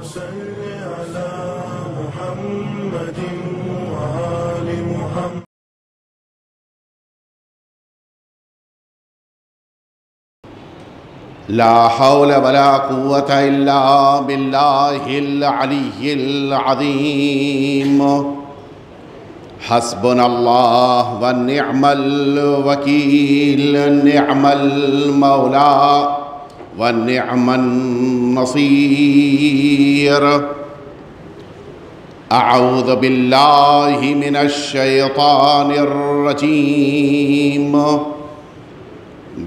صل على محمد وآل محمد. لا حول ولا قوة إلا بالله العلي العظيم. حسبنا الله ونعم الوكيل، نعم المولى ونعم النصير. أعوذ بالله من الشيطان الرجيم.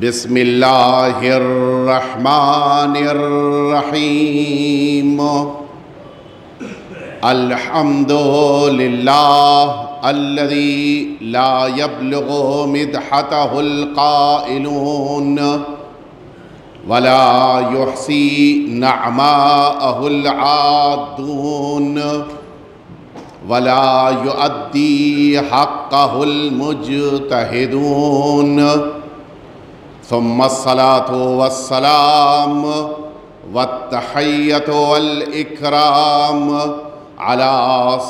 بسم الله الرحمن الرحيم. الحمد لله الذي لا يبلغ مدحته القائلون ولا يحصي نعماءه العادون ولا يؤدي حقه المجتهدون. ثم الصلاة والسلام والتحية والإكرام على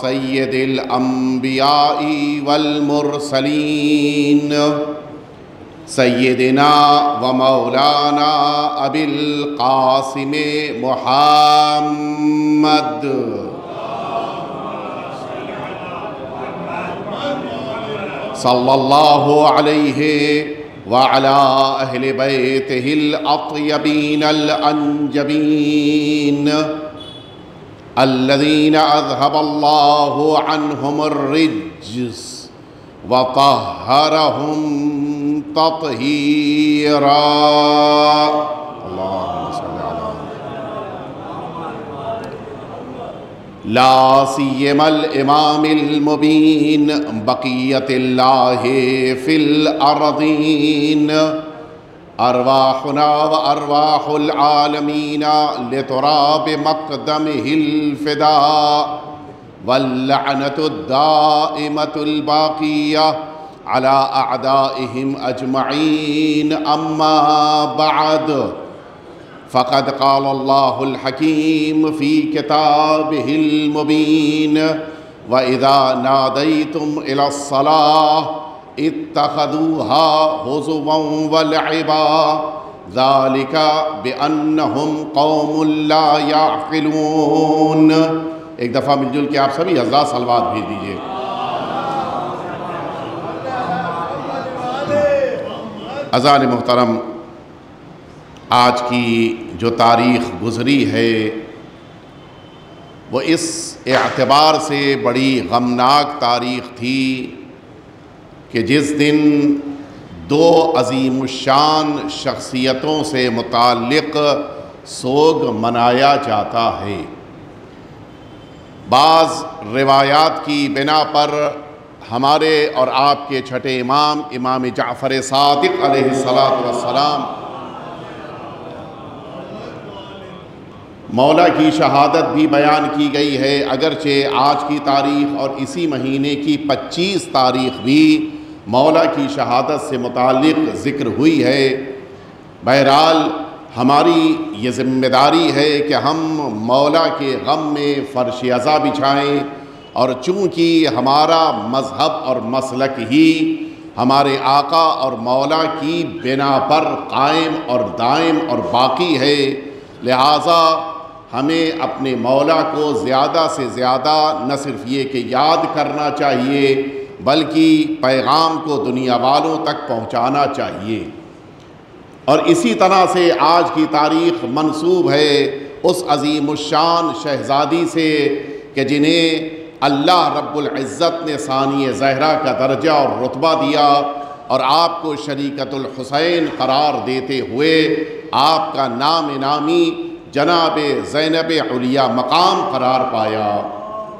سيد الأنبياء والمرسلين سيدنا ومولانا أبي القاسم محمد صلى الله عليه وعلى أهل بيته الأطيبين الأنجبين الذين أذهب الله عنهم الرجس وطهرهم تطهيرا. اللهم صل على لا سيما الإمام المبين بقية الله في الأرضين. أرواحنا وأرواح العالمين لتراب مقدمه الفداء، واللعنة الدائمة الباقية على أعدائهم أجمعين. أما بعد، فقد قال الله الحكيم في كتابه المبين: وإذا ناديتم إلى الصلاة اتخذوها هزوا ولعبا ذلك بأنهم قوم لا يعقلون. ایک دفعہ مل جل کے آپ سبھی حضرات صلوات بھیج دیجئے. عزیزان محترم، آج کی جو تاریخ گزری ہے وہ اس اعتبار سے بڑی غمناک تاریخ تھی کہ جس دن دو عظیم الشان شخصیتوں سے متعلق سوگ منایا جاتا ہے. بعض روایات کی بنا پر ہمارے اور آپ کے چھٹے امام امام جعفر صادق علیہ السلام مولا کی شہادت بھی بیان کی گئی ہے، اگرچہ آج کی تاریخ اور اسی مہینے کی 25 تاریخ بھی مولا کی شہادت سے متعلق ذکر ہوئی ہے. بہرحال ہماری یہ ذمہ داری ہے کہ ہم مولا کے غم میں فرش عزا بچھائیں، اور چونکہ ہمارا مذہب اور مسلک ہی ہمارے آقا اور مولا کی بنا پر قائم اور دائم اور باقی ہے، لہٰذا ہمیں اپنے مولا کو زیادہ سے زیادہ نہ صرف یہ کہ یاد کرنا چاہیے بلکہ پیغام کو دنیا والوں تک پہنچانا چاہیے. اور اسی طرح سے آج کی تاریخ منسوب ہے اس عظیم الشان شہزادی سے کہ جنہیں اللہ رب العزت نے ثانی زہرا کا درجہ اور رتبہ دیا، اور آپ کو شریکت الحسین قرار دیتے ہوئے آپ کا نام نامی جناب زینب علیہ مقام قرار پایا.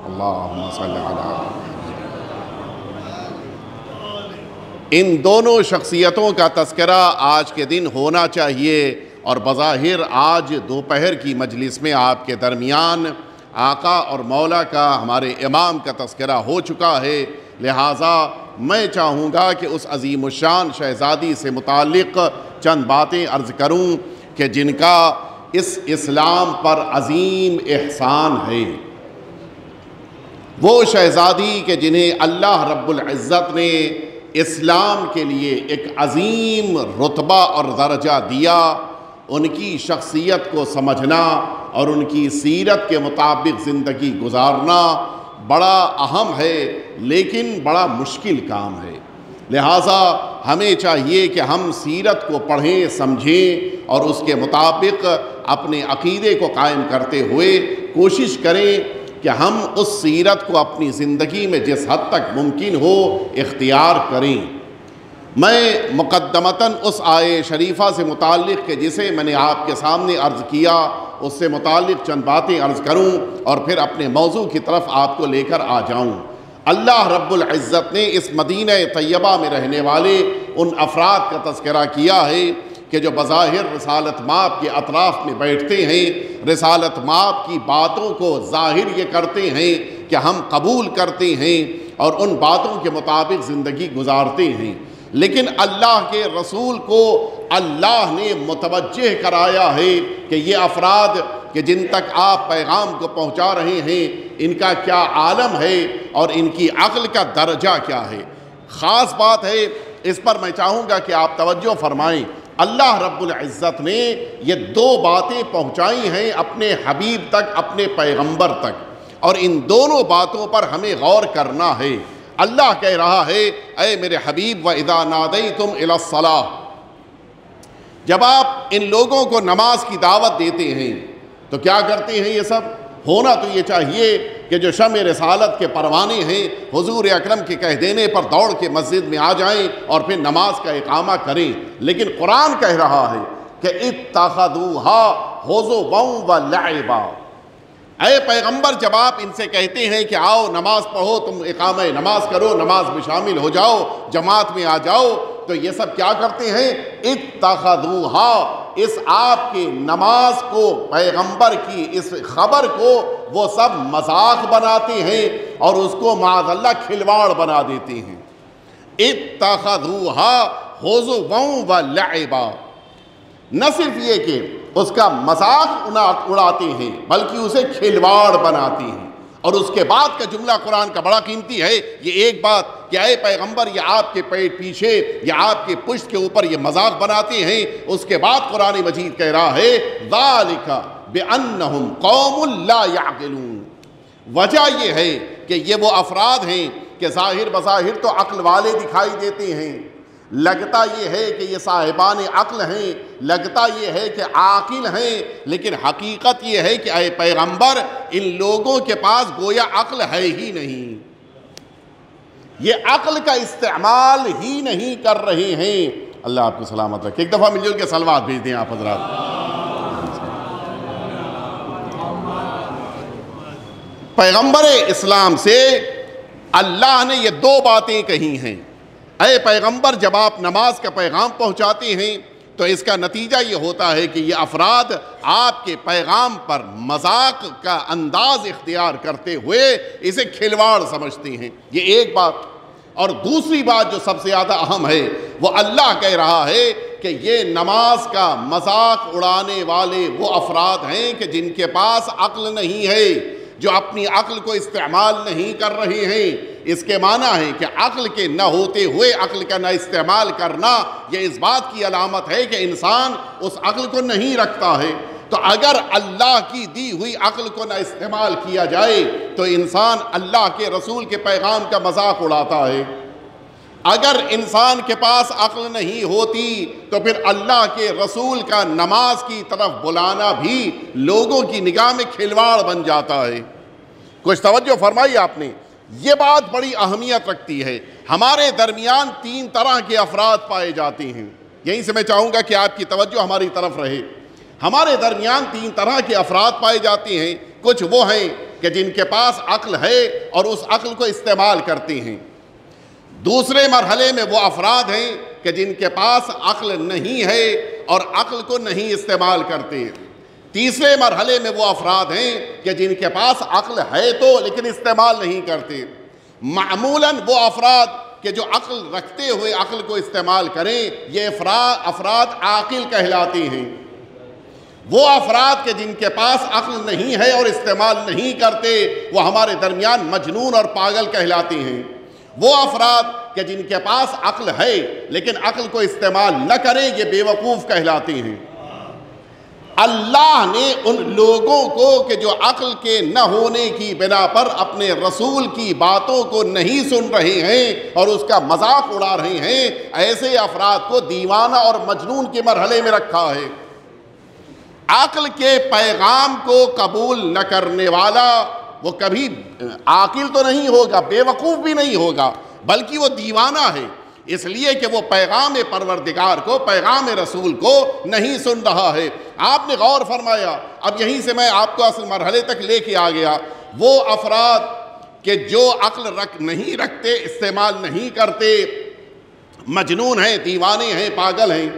اللہم صلی علی. ان دونوں شخصیتوں کا تذکرہ آج کے دن ہونا چاہیے، اور بظاہر آج دوپہر کی مجلس میں آپ کے درمیان آقا اور مولا کا ہمارے امام کا تذکرہ ہو چکا ہے. لہٰذا میں چاہوں گا کہ اس عظیم الشان شہزادی سے متعلق چند باتیں عرض کروں کہ جن کا اس اسلام پر عظیم احسان ہے۔ وہ شہزادی کہ جنہیں اللہ رب العزت نے اسلام کے لیے ایک عظیم رتبہ اور درجہ دیا، ان کی شخصیت کو سمجھنا اور ان کی سیرت کے مطابق زندگی گزارنا بڑا اہم ہے، لیکن بڑا مشکل کام ہے۔ لہٰذا ہمیں چاہیے کہ ہم سیرت کو پڑھیں، سمجھیں اور اس کے مطابق اپنے عقیدے کو قائم کرتے ہوئے کوشش کریں کہ ہم اس سیرت کو اپنی زندگی میں جس حد تک ممکن ہو اختیار کریں۔ میں مقدمتاً اس آیے شریفہ سے متعلق کہ جسے میں نے آپ کے سامنے عرض کیا اس سے متعلق چند باتیں عرض کروں اور پھر اپنے موضوع کی طرف آپ کو لے کر آ جاؤں۔ اللہ رب العزت نے اس مدینہ طیبہ میں رہنے والے ان افراد کا تذکرہ کیا ہے کہ جو بظاہر رسالت مآب کے اطراف میں بیٹھتے ہیں، رسالت مآب کی باتوں کو ظاہر یہ کرتے ہیں کہ ہم قبول کرتے ہیں اور ان باتوں کے مطابق زندگی گزارتے ہیں، لیکن اللہ کے رسول کو اللہ نے متوجہ کرایا ہے کہ یہ افراد کہ جن تک آپ پیغام کو پہنچا رہے ہیں ان کا کیا عالم ہے اور ان کی عقل کا درجہ کیا ہے۔ خاص بات ہے، اس پر میں چاہوں گا کہ آپ توجہ فرمائیں۔ اللہ رب العزت نے یہ دو باتیں پہنچائی ہیں اپنے حبیب تک، اپنے پیغمبر تک، اور ان دونوں باتوں پر ہمیں غور کرنا ہے۔ اللہ کہہ رہا ہے، اے میرے حبیب وَإِذَا نَادَيْتُمْ إِلَى الصَّلَاةِ، جب آپ ان لوگوں کو نماز کی دعوت دیتے ہیں تو کیا کرتے ہیں؟ یہ سب ہونا تو یہ چاہیے کہ جو شمع رسالت کے پروانے ہیں حضور اکرم کے کہہ دینے پر دوڑ کے مسجد میں آ جائیں اور پھر نماز کا اقامہ کریں، لیکن قرآن کہہ رہا ہے کہ اتخذوها ہزوا ولعبا۔ اے پیغمبر، جب آپ ان سے کہتے ہیں کہ آؤ نماز پڑھو، تم اقامہ نماز کرو، نماز میں شامل ہو جاؤ، جماعت میں آ جاؤ، تو یہ سب کیا کرتے ہیں؟ اتخذوها، اس آپ کی نماز کو، پیغمبر کی اس خبر کو وہ سب مذاق بناتے ہیں اور اس کو معاذ اللہ کھلواڑ بنا دیتے ہیں۔ اتخذوها ہزوا ولعبا، نہ صرف یہ کہ اس کا مذاق اڑاتے ہیں بلکہ اسے کھلواڑ بناتے ہیں، اور اس کے بعد کا جملہ قرآن کا بڑا قیمتی ہے۔ یہ ایک بات کہ اے پیغمبر یہ آپ کے پیٹ پیچھے یا آپ کے پشت کے اوپر یہ مذاق بناتے ہیں، اس کے بعد قرآن مجید کہہ رہا ہے ذالک بأنہم قوم لا یعقلون، وجہ یہ ہے کہ یہ وہ افراد ہیں کہ ظاہر بظاہر تو عقل والے دکھائی دیتے ہیں، لگتا یہ ہے کہ یہ صاحبان عقل ہیں، لگتا یہ ہے کہ عاقل ہیں، لیکن حقیقت یہ ہے کہ اے پیغمبر ان لوگوں کے پاس گویا عقل ہے ہی نہیں، یہ عقل کا استعمال ہی نہیں کر رہے ہیں۔ اللہ آپ کو سلامت رکھے۔ ایک دفعہ مل جل کے صلوات بھیج دیں آپ حضرات۔ پیغمبر اسلام سے اللہ نے یہ دو باتیں کہی ہیں۔ اے پیغمبر، جب آپ نماز کا پیغام پہنچاتے ہیں تو اس کا نتیجہ یہ ہوتا ہے کہ یہ افراد آپ کے پیغام پر مذاق کا انداز اختیار کرتے ہوئے اسے کھلواڑ سمجھتے ہیں، یہ ایک بات۔ اور دوسری بات جو سب سے زیادہ اہم ہے وہ اللہ کہہ رہا ہے کہ یہ نماز کا مذاق اڑانے والے وہ افراد ہیں کہ جن کے پاس عقل نہیں ہے، جو اپنی عقل کو استعمال نہیں کر رہے ہیں۔ اس کے معنی ہے کہ عقل کے نہ ہوتے ہوئے عقل کا نہ استعمال کرنا یہ اس بات کی علامت ہے کہ انسان اس عقل کو نہیں رکھتا ہے۔ تو اگر اللہ کی دی ہوئی عقل کو نہ استعمال کیا جائے تو انسان اللہ کے رسول کے پیغام کا مذاق اڑاتا ہے۔ اگر انسان کے پاس عقل نہیں ہوتی تو پھر اللہ کے رسول کا نماز کی طرف بلانا بھی لوگوں کی نگاہ میں کھلواڑ بن جاتا ہے۔ کچھ توجہ فرمائی آپ نے، یہ بات بڑی اہمیت رکھتی ہے۔ ہمارے درمیان تین طرح کے افراد پائے جاتے ہیں، یہیں سے میں چاہوں گا کہ آپ کی توجہ ہماری طرف رہے۔ ہمارے درمیان تین طرح کے افراد پائے جاتے ہیں۔ کچھ وہ ہیں کہ جن کے پاس عقل ہے اور اس عقل کو استعمال کرتے ہیں۔ دوسرے مرحلے میں وہ افراد ہیں کہ جن کے پاس عقل نہیں ہے اور عقل کو نہیں استعمال کرتے۔ تیسرے مرحلے میں وہ افراد ہیں کہ جن کے پاس عقل ہے تو لیکن استعمال نہیں کرتے۔ معمولاً وہ افراد کہ جو عقل رکھتے ہوئے عقل کو استعمال کریں یہ افراد عاقل کہلاتے ہیں۔ وہ افراد کے جن کے پاس عقل نہیں ہے اور استعمال نہیں کرتے وہ ہمارے درمیان مجنون اور پاگل کہلاتے ہیں۔ وہ افراد کہ جن کے پاس عقل ہے لیکن عقل کو استعمال نہ کریں یہ بے وقوف کہلاتے ہیں۔ اللہ نے ان لوگوں کو کہ جو عقل کے نہ ہونے کی بنا پر اپنے رسول کی باتوں کو نہیں سن رہے ہیں اور اس کا مذاق اڑا رہے ہیں، ایسے افراد کو دیوانہ اور مجنون کے مرحلے میں رکھا ہے۔ عقل کے پیغام کو قبول نہ کرنے والا وہ کبھی عاقل تو نہیں ہوگا، بے وقوف بھی نہیں ہوگا، بلکہ وہ دیوانہ ہے، اس لیے کہ وہ پیغام پروردگار کو، پیغام رسول کو نہیں سن رہا ہے۔ آپ نے غور فرمایا، اب یہیں سے میں آپ کو اصل مرحلے تک لے کے آ گیا، وہ افراد کہ جو عقل نہیں رکھتے، استعمال نہیں کرتے، مجنون ہیں، دیوانے ہیں، پاگل ہیں،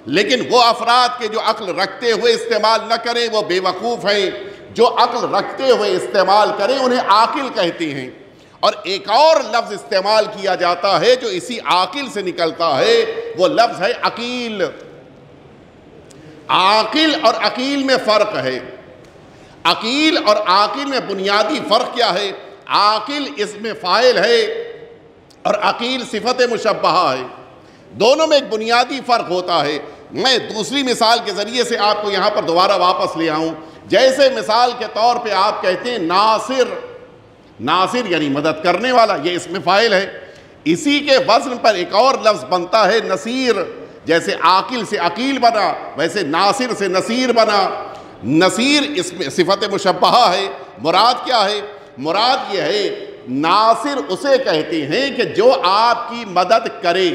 لیکن وہ افراد کے جو عقل رکھتے ہوئے استعمال نہ کریں وہ بے وقوف ہیں، جو عقل رکھتے ہوئے استعمال کریں انہیں عاقل کہتے ہیں۔ اور ایک اور لفظ استعمال کیا جاتا ہے جو اسی عاقل سے نکلتا ہے، وہ لفظ ہے عقیل۔ عاقل اور عقیل میں فرق ہے۔ عقیل اور عاقل میں بنیادی فرق کیا ہے؟ عاقل اسم فاعل ہے اور عقیل صفت مشبہہ ہے، دونوں میں ایک بنیادی فرق ہوتا ہے۔ میں دوسری مثال کے ذریعے سے آپ کو یہاں پر دوبارہ واپس لے آؤں۔ جیسے مثال کے طور پہ آپ کہتے ہیں ناصر، ناصر یعنی مدد کرنے والا، یہ اسم فاعل ہے۔ اسی کے وزن پر ایک اور لفظ بنتا ہے نصیر، جیسے عاقل سے عقیل بنا ویسے ناصر سے نصیر بنا۔ نصیر اسم صفت مشبہہ ہے۔ مراد کیا ہے؟ مراد یہ ہے ناصر اسے کہتے ہیں کہ جو آپ کی مدد کرے،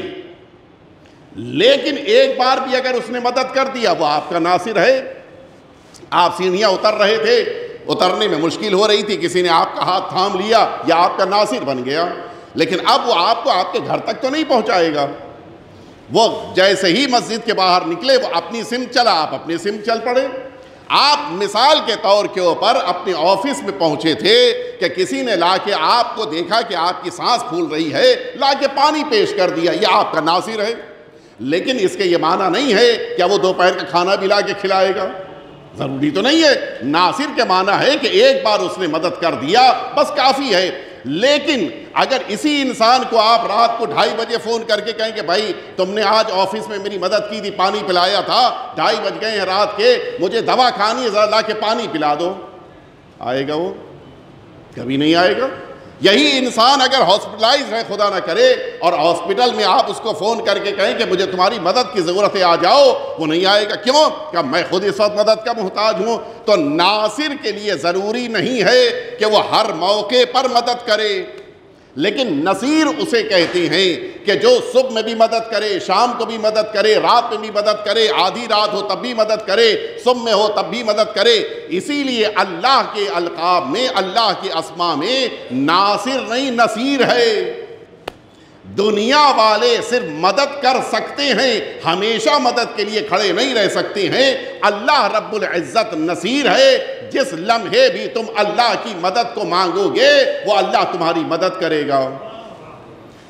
لیکن ایک بار بھی اگر اس نے مدد کر دیا وہ آپ کا ناصر ہے۔ آپ سیڑھیاں اتر رہے تھے، اترنے میں مشکل ہو رہی تھی، کسی نے آپ کا ہاتھ تھام لیا یا آپ کا ناصر بن گیا، لیکن اب وہ آپ کو آپ کے گھر تک تو نہیں پہنچائے گا۔ وہ جیسے ہی مسجد کے باہر نکلے وہ اپنی سمت چلا، آپ اپنی سمت چل پڑے۔ آپ مثال کے طور کے اوپر اپنے آفس میں پہنچے تھے کہ کسی نے لا کے آپ کو دیکھا کہ آپ کی سانس پھول رہی ہے، لا کے پانی پیش کر دیا، یہ آپ کا ناصر ہے۔ لیکن اس کے یہ معنی نہیں ہے کہ وہ دوپہر کا کھانا بھی لا کے کھلائے گا، ضروری تو نہیں ہے۔ ناصر کے معنی ہے کہ ایک بار اس نے مدد کر دیا بس کافی ہے۔ لیکن اگر اسی انسان کو آپ رات کو 2:30 بجے فون کر کے کہیں کہ بھائی تم نے آج آفس میں میری مدد کی تھی، پانی پلایا تھا، 2:30 بج گئے ہیں رات کے، مجھے دوا کھانی ہے، ذرا لا کے پانی پلا دو، آئے گا وہ؟ کبھی نہیں آئے گا۔ یہی انسان اگر ہاسپٹلائز ہے خدا نہ کرے اور ہاسپٹل میں آپ اس کو فون کر کے کہیں کہ مجھے تمہاری مدد کی ضرورت ہے، آ جاؤ، وہ نہیں آئے گا۔ کیوں؟ کہ میں خود اس وقت مدد کا محتاج ہوں۔ تو ناصر کے لیے ضروری نہیں ہے کہ وہ ہر موقع پر مدد کرے، لیکن نصیر اسے کہتے ہیں کہ جو صبح میں بھی مدد کرے، شام کو بھی مدد کرے، رات میں بھی مدد کرے، آدھی رات ہو تب بھی مدد کرے، صبح میں ہو تب بھی مدد کرے۔ اسی لیے اللہ کے القاب میں، اللہ کے اسماء میں ناصر نہیں نصیر ہے۔ دنیا والے صرف مدد کر سکتے ہیں، ہمیشہ مدد کے لیے کھڑے نہیں رہ سکتے ہیں۔ اللہ رب العزت نصیر ہے، جس لمحے بھی تم اللہ کی مدد کو مانگو گے وہ اللہ تمہاری مدد کرے گا۔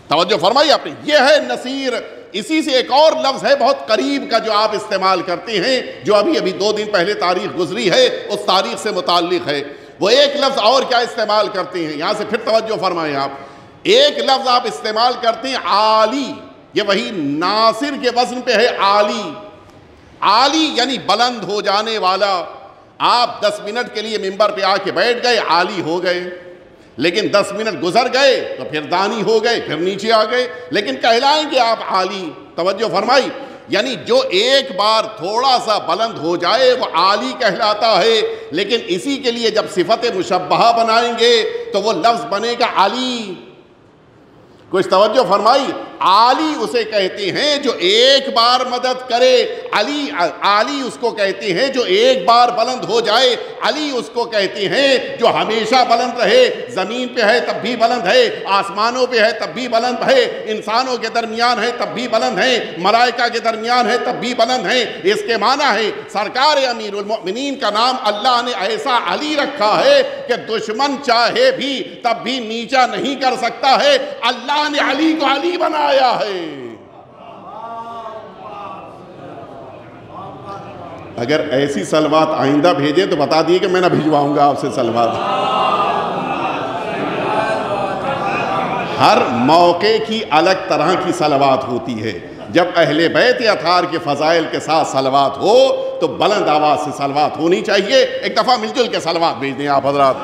توجہ فرمائی آپ نے، یہ ہے نصیر۔ اسی سے ایک اور لفظ ہے بہت قریب کا جو آپ استعمال کرتے ہیں، جو ابھی 2 دن پہلے تاریخ گزری ہے، اس تاریخ سے متعلق ہے۔ وہ ایک لفظ اور کیا استعمال کرتے ہیں، یہاں سے پھر توجہ فرمائیں آپ۔ ایک لفظ آپ استعمال کرتے ہیں عالی، یہ وہی ناصر کے وزن پہ ہے عالی۔ عالی یعنی بلند ہو جانے والا۔ آپ 10 منٹ کے لیے ممبر پہ آ کے بیٹھ گئے، عالی ہو گئے، لیکن 10 منٹ گزر گئے تو پھر دانی ہو گئے، پھر نیچے آ گئے، لیکن کہلائیں گے آپ عالی۔ توجہ فرمائی، یعنی جو ایک بار تھوڑا سا بلند ہو جائے وہ عالی کہلاتا ہے، لیکن اسی کے لیے جب صفت مشبہہ بنائیں گے تو وہ لفظ بنے گا علی۔ کچھ توجہ فرمائی، عالی اسے کہتے ہیں جو ایک بار مدد کرے، علی اس کو کہتے ہیں جو ایک بار بلند ہو جائے، علی اس کو کہتے ہیں جو ہمیشہ بلند رہے، زمین پہ ہے تب بھی بلند ہے، آسمانوں پہ ہے تب بھی بلند ہے، انسانوں کے درمیان ہے تب بھی بلند ہے، ملائکہ کے درمیان ہے تب بھی بلند ہے۔ اس کے معنی ہے سرکار امیر المؤمنین کا نام اللہ نے ایسا علی رکھا ہے کہ دشمن چاہے بھی تب بھی نیچا نہیں کر سکتا ہے۔ اللہ نے علی کو علی بنایا ہے۔ اگر ایسی صلوات آئندہ بھیجیں تو بتا دیے کہ میں نہ بھجواؤں گا آپ سے صلوات. ہر موقع کی الگ طرح کی صلوات ہوتی ہے. جب اہل بیت اطہار کے فضائل کے ساتھ صلوات ہو تو بلند آواز سے صلوات ہونی چاہیے. ایک دفعہ مل جل کے صلوات بھیج دیں آپ حضرات.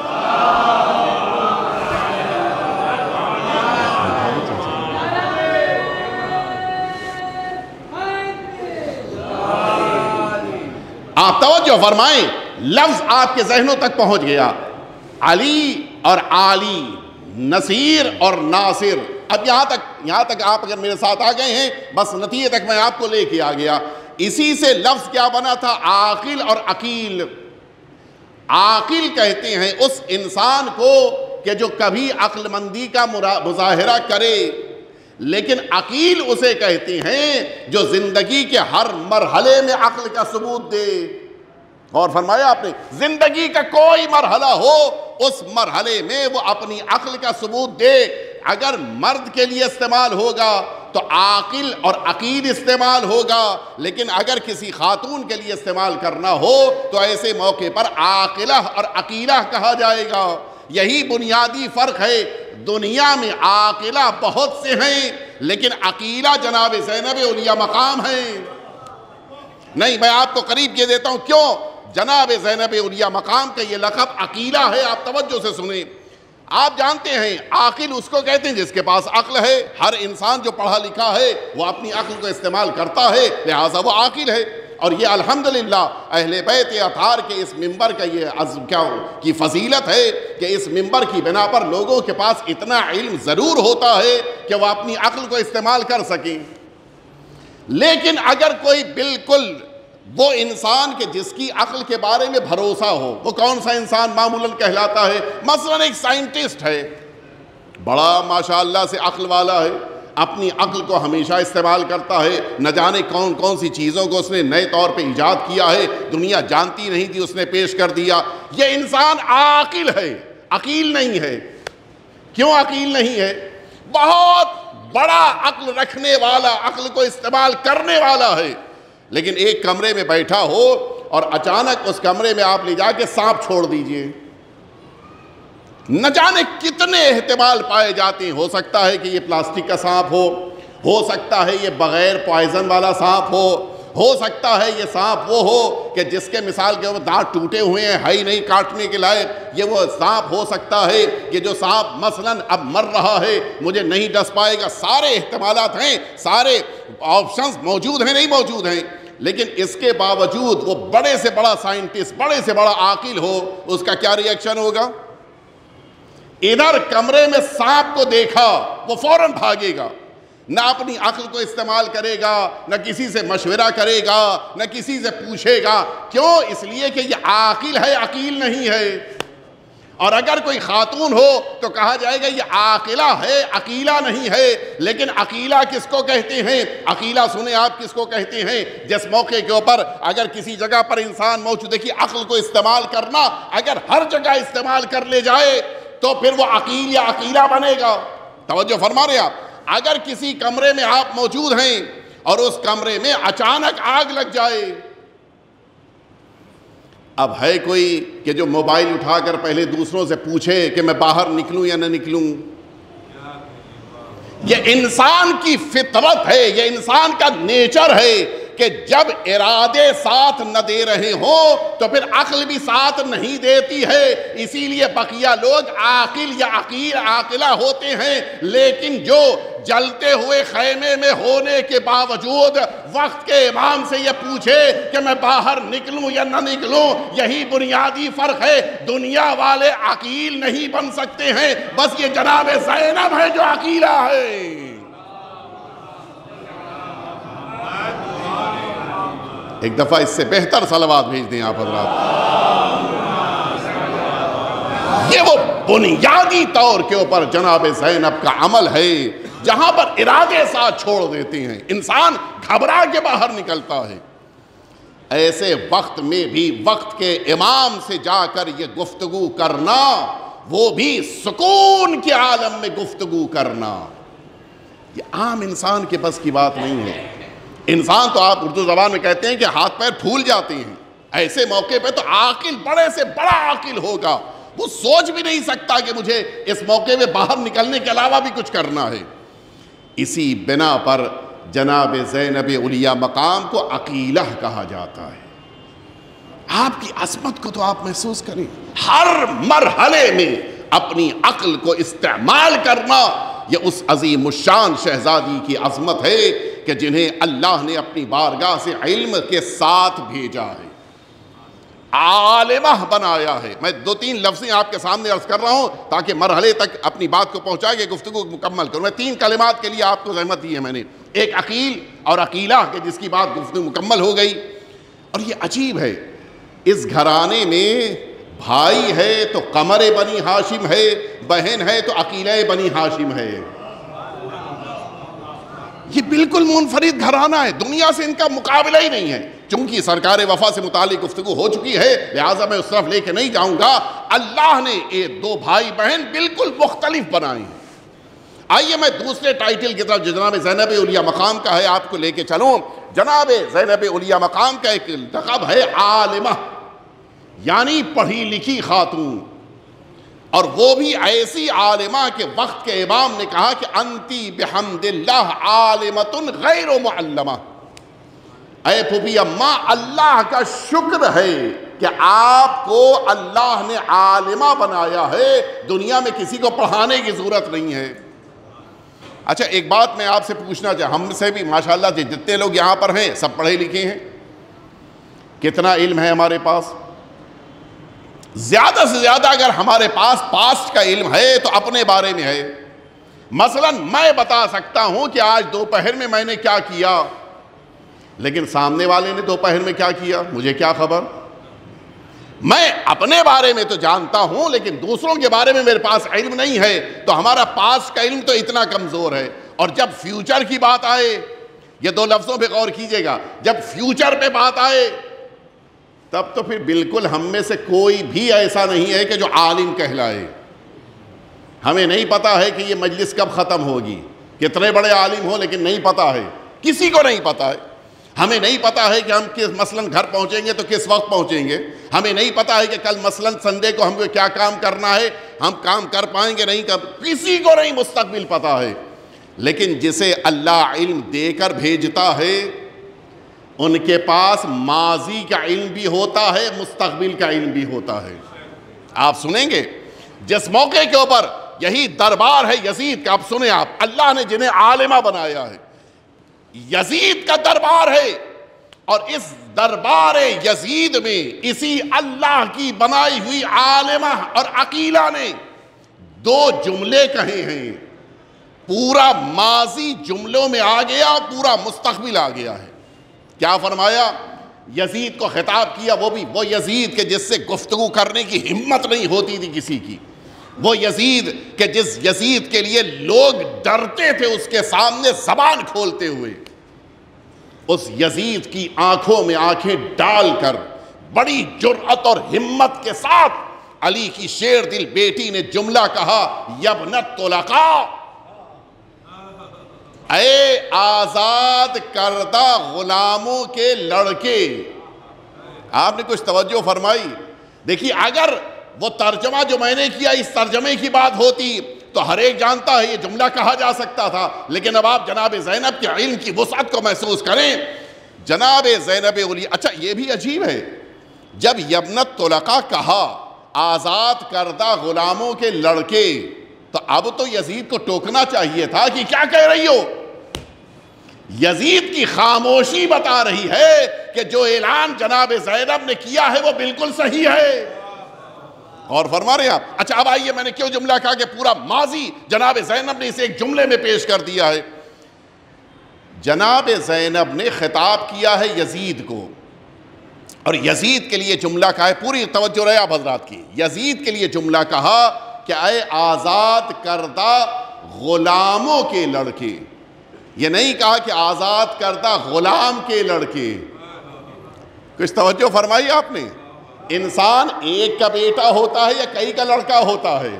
آپ توجہ فرمائیں, لفظ آپ کے ذہنوں تک پہنچ گیا. علی اور عالی, نصیر اور ناصر. اب یہاں تک آپ اگر میرے ساتھ آ گئے ہیں, بس نتیجے تک میں آپ کو لے کے آ گیا. اسی سے لفظ کیا بنا تھا؟ عاقل اور عقیل. عاقل کہتے ہیں اس انسان کو کہ جو کبھی عقل مندی کا مظاہرہ کرے, لیکن عقیل اسے کہتے ہیں جو زندگی کے ہر مرحلے میں عقل کا ثبوت دے. اور فرمایا آپ نے, زندگی کا کوئی مرحلہ ہو اس مرحلے میں وہ اپنی عقل کا ثبوت دے. اگر مرد کے لیے استعمال ہوگا تو عاقل اور عقیل استعمال ہوگا, لیکن اگر کسی خاتون کے لیے استعمال کرنا ہو تو ایسے موقع پر عاقلہ اور عقیلہ کہا جائے گا. یہی بنیادی فرق ہے. دنیا میں عاقلہ بہت سے ہیں لیکن عقیلہ جناب زینب اولیاء مقام ہیں. نہیں, میں آپ کو قریب یہ دیتا ہوں کیوں. جناب زینب اولیاء مقام کا یہ لقب عقیلہ ہے. آپ توجہ سے سنیں. آپ جانتے ہیں عاقل اس کو کہتے ہیں جس کے پاس عقل ہے. ہر انسان جو پڑھا لکھا ہے وہ اپنی عقل کو استعمال کرتا ہے, لہٰذا وہ عاقل ہے. اور یہ الحمدللہ اہل بیت اطہار کے اس منبر کا یہ عزم کی فضیلت ہے کہ اس منبر کی بنا پر لوگوں کے پاس اتنا علم ضرور ہوتا ہے کہ وہ اپنی عقل کو استعمال کر سکیں. لیکن اگر کوئی بالکل وہ انسان کہ جس کی عقل کے بارے میں بھروسہ ہو, وہ کون سا انسان معمولاً کہلاتا ہے؟ مثلاً ایک سائنٹسٹ ہے, بڑا ماشاءاللہ سے عقل والا ہے, اپنی عقل کو ہمیشہ استعمال کرتا ہے, نہ جانے کون کون سی چیزوں کو اس نے نئے طور پہ ایجاد کیا ہے, دنیا جانتی نہیں تھی اس نے پیش کر دیا. یہ انسان عاقل ہے, عقیل نہیں ہے. کیوں عقیل نہیں ہے؟ بہت بڑا عقل رکھنے والا, عقل کو استعمال کرنے والا ہے, لیکن ایک کمرے میں بیٹھا ہو اور اچانک اس کمرے میں آپ لے جا کے سانپ چھوڑ دیجئے, نہ جانے کتنے احتمال پائے جاتے ہیں. ہو سکتا ہے کہ یہ پلاسٹک کا سانپ ہو سکتا ہے یہ بغیر پوائزن والا سانپ ہو سکتا ہے یہ سانپ وہ ہو کہ جس کے مثال کے دانت ٹوٹے ہوئے ہیں, ہے ہی نہیں کاٹنے کے لائق. یہ وہ سانپ ہو سکتا ہے کہ جو سانپ مثلاً اب مر رہا ہے, مجھے نہیں ڈس پائے گا. سارے احتمالات ہیں, سارے آپشنز موجود ہیں, نہیں موجود ہیں. لیکن اس کے باوجود وہ بڑے سے بڑا سائنٹسٹ, بڑے سے بڑا عاقل ہو, اس کا کیا ری ایکشن ہوگا؟ ادھر کمرے میں سانپ کو دیکھا وہ فوراً بھاگے گا, نہ اپنی عقل کو استعمال کرے گا, نہ کسی سے مشورہ کرے گا, نہ کسی سے پوچھے گا. کیوں؟ اس لیے کہ یہ عاقل ہے, عقیل نہیں ہے. اور اگر کوئی خاتون ہو تو کہا جائے گا یہ عاقلہ ہے, عقیلہ نہیں ہے. لیکن عقیلہ کس کو کہتے ہیں؟ عقیلہ سنیں آپ کس کو کہتے ہیں؟ جس موقع کے اوپر اگر کسی جگہ پر انسان موجود ہے کہ عقل کو استعمال کرنا اگر ہر جگہ استعمال کر لے جائے تو پھر وہ عقیل یا عقیلہ بنے گا. توجہ فرما رہے آپ. اگر کسی کمرے میں آپ موجود ہیں اور اس کمرے میں اچانک آگ لگ جائے, اب ہے کوئی کہ جو موبائل اٹھا کر پہلے دوسروں سے پوچھے کہ میں باہر نکلوں یا نہ نکلوں؟ یہ انسان کی فطرت ہے, یہ انسان کا نیچر ہے کہ جب ارادے ساتھ نہ دے رہے ہوں تو پھر عقل بھی ساتھ نہیں دیتی ہے. اسی لیے بقیہ لوگ عاقل یا عاقلہ ہوتے ہیں, لیکن جو جلتے ہوئے خیمے میں ہونے کے باوجود وقت کے امام سے یہ پوچھے کہ میں باہر نکلوں یا نہ نکلوں, یہی بنیادی فرق ہے. دنیا والے عقیل نہیں بن سکتے ہیں, بس یہ جناب زینب ہے جو عقیلہ ہے. ایک دفعہ اس سے بہتر صلوات بھیج دیں آپ حضرات. یہ وہ بنیادی طور کے اوپر جناب زینب کا عمل ہے جہاں پر ارادے ساتھ چھوڑ دیتے ہیں, انسان گھبرا کے باہر نکلتا ہے. ایسے وقت میں بھی وقت کے امام سے جا کر یہ گفتگو کرنا, وہ بھی سکون کے عالم میں گفتگو کرنا, یہ عام انسان کے بس کی بات نہیں ہے. انسان تو آپ اردو زبان میں کہتے ہیں کہ ہاتھ پیر پھول جاتے ہیں, ایسے موقع پہ تو عاقل بڑے سے بڑا عاقل ہوگا، وہ سوچ بھی نہیں سکتا کہ مجھے اس موقع میں باہر نکلنے کے علاوہ بھی کچھ کرنا ہے۔ اسی بنا پر جناب زینب علیہ مقام کو عقیلہ کہا جاتا ہے۔ آپ کی عظمت کو تو آپ محسوس کریں، ہر مرحلے میں اپنی عقل کو استعمال کرنا، یہ اس عظیم الشان شہزادی کی عظمت ہے کہ جنہیں اللہ نے اپنی بارگاہ سے علم کے ساتھ بھیجا ہے، عالمہ بنایا ہے۔ میں 2-3 لفظیں آپ کے سامنے عرض کر رہا ہوں تاکہ مرحلے تک اپنی بات کو پہنچا کے گفتگو مکمل کروں۔ میں 3 کلمات کے لیے آپ کو زحمت دی ہے میں نے، ایک عقیل اور عقیلہ کہ جس کی بات گفتگو مکمل ہو گئی۔ اور یہ عجیب ہے، اس گھرانے میں بھائی ہے تو قمر بنی ہاشم ہے، بہن ہے تو عقیلہ بنی ہاشم ہے۔ یہ بالکل منفرد گھرانہ ہے، دنیا سے ان کا مقابلہ ہی نہیں ہے۔ چونکہ سرکار وفا سے متعلق گفتگو ہو چکی ہے لہٰذا میں اس طرف لے کے نہیں جاؤں گا۔ اللہ نے یہ 2 بھائی بہن بالکل مختلف بنائے ہیں۔ آئیے میں دوسرے ٹائٹل کی طرف جناب زینب علیہ مقام کا ہے آپ کو لے کے چلوں۔ جناب زینب علیہ مقام کا ایک لقب ہے عالمہ، یعنی پڑھی لکھی خاتون، اور وہ بھی ایسی عالمہ کہ وقت کے امام نے کہا کہ انتی بحمد اللہ عالمۃ غیر معلمہ۔ اے پھوپھی اماں، اللہ کا شکر ہے کہ آپ کو اللہ نے عالمہ بنایا ہے، دنیا میں کسی کو پڑھانے کی ضرورت نہیں ہے۔ اچھا ایک بات میں آپ سے پوچھنا چاہتا ہوں، ہم سے بھی ماشاءاللہ جتنے لوگ یہاں پر ہیں سب پڑھے لکھے ہیں، کتنا علم ہے ہمارے پاس؟ زیادہ سے زیادہ اگر ہمارے پاس پاسٹ کا علم ہے تو اپنے بارے میں ہے۔ مثلا میں بتا سکتا ہوں کہ آج دوپہر میں نے کیا کیا، لیکن سامنے والے نے دوپہر میں کیا کیا مجھے کیا خبر؟ میں اپنے بارے میں تو جانتا ہوں لیکن دوسروں کے بارے میں میرے پاس علم نہیں ہے، تو ہمارا پاسٹ کا علم تو اتنا کمزور ہے۔ اور جب فیوچر کی بات آئے، یہ 2 لفظوں پہ غور کیجئے گا، جب فیوچر پہ بات آئے تب تو پھر بالکل ہم میں سے کوئی بھی ایسا نہیں ہے کہ جو عالم کہلائے۔ ہمیں نہیں پتا ہے کہ یہ مجلس کب ختم ہوگی، کتنے بڑے عالم ہوں لیکن نہیں پتا ہے، کسی کو نہیں پتا ہے۔ ہمیں نہیں پتا ہے کہ ہم مثلاً گھر پہنچیں گے تو کس وقت پہنچیں گے، ہمیں نہیں پتا ہے کہ کل مثلاً سنڈے کو ہم کو کیا کام کرنا ہے، ہم کام کر پائیں گے نہیں کر، کسی کو نہیں مستقبل پتا ہے۔ لیکن جسے اللہ علم دے کر بھیجتا ہے ان کے پاس ماضی کا علم بھی ہوتا ہے، مستقبل کا علم بھی ہوتا ہے۔ آپ سنیں گے جس موقع کے اوپر یہی دربار ہے یزید کا، اب سنیں آپ، اللہ نے جنہیں عالمہ بنایا ہے، یزید کا دربار ہے، اور اس دربار یزید میں اسی اللہ کی بنائی ہوئی عالمہ اور عقیلہ نے 2 جملے کہے ہیں، پورا ماضی جملوں میں آ گیا، پورا مستقبل آ گیا ہے۔ کیا فرمایا؟ یزید کو خطاب کیا، وہ یزید کہ جس سے گفتگو کرنے کی ہمت نہیں ہوتی تھی کسی کی، وہ یزید کہ جس یزید کے لیے لوگ ڈرتے تھے اس کے سامنے زبان کھولتے ہوئے، اس یزید کی آنکھوں میں آنکھیں ڈال کر بڑی جرأت اور ہمت کے ساتھ علی کی شیر دل بیٹی نے جملہ کہا، یبنت طلقاء، اے آزاد کردہ غلاموں کے لڑکے۔ آپ نے کچھ توجہ فرمائی؟ دیکھیے اگر وہ ترجمہ جو میں نے کیا اس ترجمے کی بات ہوتی تو ہر ایک جانتا ہے یہ جملہ کہا جا سکتا تھا، لیکن اب آپ جناب زینب کے علم کی وسعت کو محسوس کریں۔ جناب زینب علیہ، اچھا یہ بھی عجیب ہے، جب یبنت طلقاء کہا آزاد کردہ غلاموں کے لڑکے، تو اب تو یزید کو ٹوکنا چاہیے تھا کہ کیا کہہ رہی ہو؟ یزید کی خاموشی بتا رہی ہے کہ جو اعلان جناب زینب نے کیا ہے وہ بالکل صحیح ہے۔ اور فرما رہے ہیں آپ؟ اچھا اب آئیے، میں نے کیوں جملہ کہا کہ پورا ماضی جناب زینب نے اسے ایک جملے میں پیش کر دیا ہے۔ جناب زینب نے خطاب کیا ہے یزید کو، اور یزید کے لیے جملہ کہا ہے، پوری توجہ رہے آپ حضرات کی، یزید کے لیے جملہ کہا کہ اے آزاد کردہ غلاموں کے لڑکے، یہ نہیں کہا کہ آزاد کردہ غلام کے لڑکے۔ کچھ توجہ فرمائی آپ نے؟ انسان ایک کا بیٹا ہوتا ہے یا کئی کا لڑکا ہوتا ہے؟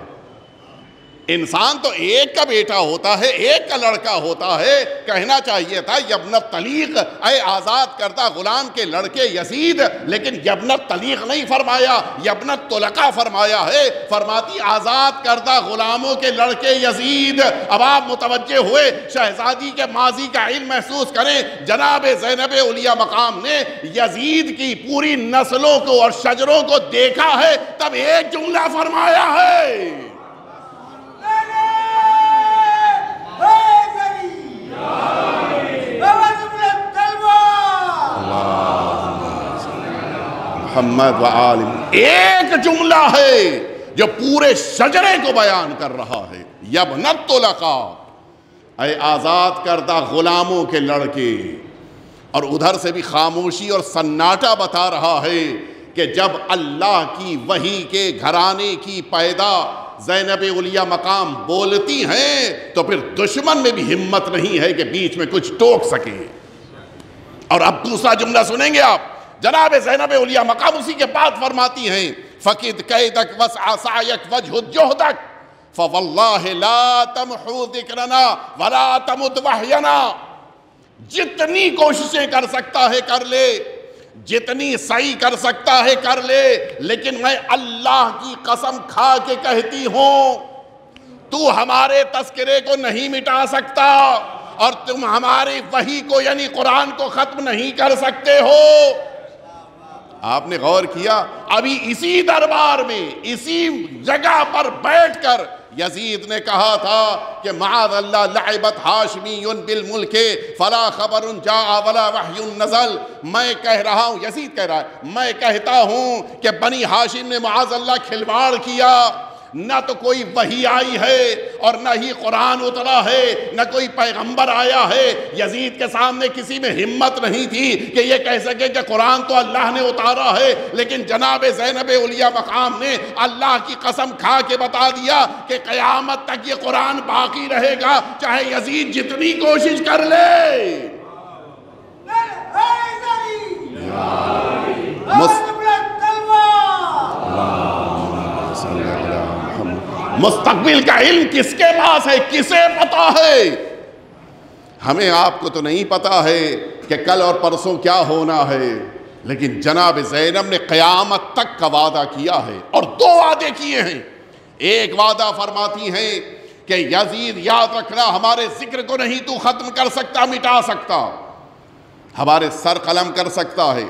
انسان تو ایک کا بیٹا ہوتا ہے، ایک کا لڑکا ہوتا ہے، کہنا چاہیے تھا یبن الطلیق، اے آزاد کردہ غلام کے لڑکے یزید، لیکن یبن الطلیق نہیں فرمایا، یبن الطلقاء فرمایا ہے۔ فرماتی آزاد کردہ غلاموں کے لڑکے یزید۔ اب آپ متوجہ ہوئے، شہزادی کے ماضی کا علم محسوس کریں، جناب زینب علیہ مقام نے یزید کی پوری نسلوں کو اور شجروں کو دیکھا ہے، تب ایک جملہ فرمایا ہے، محمد و آل۔ ایک جملہ ہے جو پورے شجرے کو بیان کر رہا ہے، یبن الطلقاء، اے آزاد کردہ غلاموں کے لڑکے۔ اور ادھر سے بھی خاموشی اور سناٹا بتا رہا ہے کہ جب اللہ کی وحی کے گھرانے کی پیدا زینب علیہ مقام بولتی ہیں تو پھر دشمن میں بھی ہمت نہیں ہے کہ بیچ میں کچھ ٹوک سکے۔ اور اب دوسرا جملہ سنیں گے آپ، جناب زینب علیہ مقام اسی کے بعد فرماتی ہیں، فَقِدْ قَيْدَكْ وَسْعَ سَعْيَكْ وَجْهُدْ جُهْدَكْ فَوَاللَّهِ لَا تَمْحُو ذِكْرَنَا وَلَا تَمُدْ وَحْيَنَا۔ جتنی کوششیں کر سکتا ہے کر لے، جتنی سعی کر سکتا ہے کر لے، لیکن میں اللہ کی قسم کھا کے کہتی ہوں تو ہمارے تذکرے کو نہیں مٹا سکتا، اور تم ہماری وحی کو یعنی قرآن کو ختم نہیں کر سکتے ہو۔ آپ نے غور کیا، ابھی اسی دربار میں اسی جگہ پر بیٹھ کر یزید نے کہا تھا کہ معاذ اللہ لعبت ہاشمی بالملک فلا خبر جاء ولا وحی نزل۔ میں کہہ رہا ہوں، یزید کہہ رہا ہے، میں کہتا ہوں کہ بنی ہاشم نے معاذ اللہ کھلواڑ کیا، نہ تو کوئی وحی آئی ہے اور نہ ہی قرآن اترا ہے، نہ کوئی پیغمبر آیا ہے۔ یزید کے سامنے کسی میں ہمت نہیں تھی کہ یہ کہہ سکے کہ قرآن تو اللہ نے اتارا ہے، لیکن جناب زینب علیہ مقام نے اللہ کی قسم کھا کے بتا دیا کہ قیامت تک یہ قرآن باقی رہے گا، چاہے یزید جتنی کوشش کر لے۔ مستقبل کا علم کس کے پاس ہے، کسے پتا ہے؟ ہمیں آپ کو تو نہیں پتا ہے کہ کل اور پرسوں کیا ہونا ہے، لیکن جناب زینب نے قیامت تک کا وعدہ کیا ہے، اور دو وعدے کیے ہیں۔ ایک وعدہ فرماتی ہیں کہ یزید یاد رکھنا، ہمارے ذکر کو نہیں تو ختم کر سکتا، مٹا سکتا، ہمارے سر قلم کر سکتا ہے،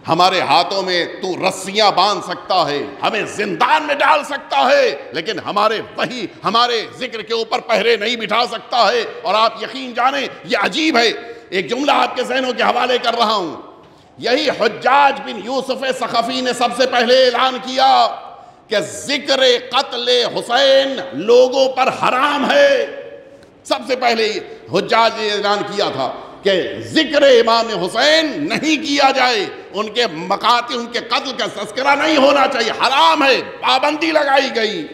ہمارے ہاتھوں میں تو رسیاں باندھ سکتا ہے، ہمیں زندان میں ڈال سکتا ہے، لیکن ہمارے وحی ہمارے ذکر کے اوپر پہرے نہیں بٹھا سکتا ہے۔ اور آپ یقین جانیں، یہ عجیب ہے، ایک جملہ آپ کے ذہنوں کے حوالے کر رہا ہوں، یہی حجاج بن یوسف ثقفی نے سب سے پہلے اعلان کیا کہ ذکر قتل حسین لوگوں پر حرام ہے۔ سب سے پہلے حجاج نے اعلان کیا تھا کہ ذکر امام حسین نہیں کیا جائے، ان کے مقاتل، ان کے قتل کا تذکرہ نہیں ہونا چاہیے، حرام ہے، پابندی لگائی گئی۔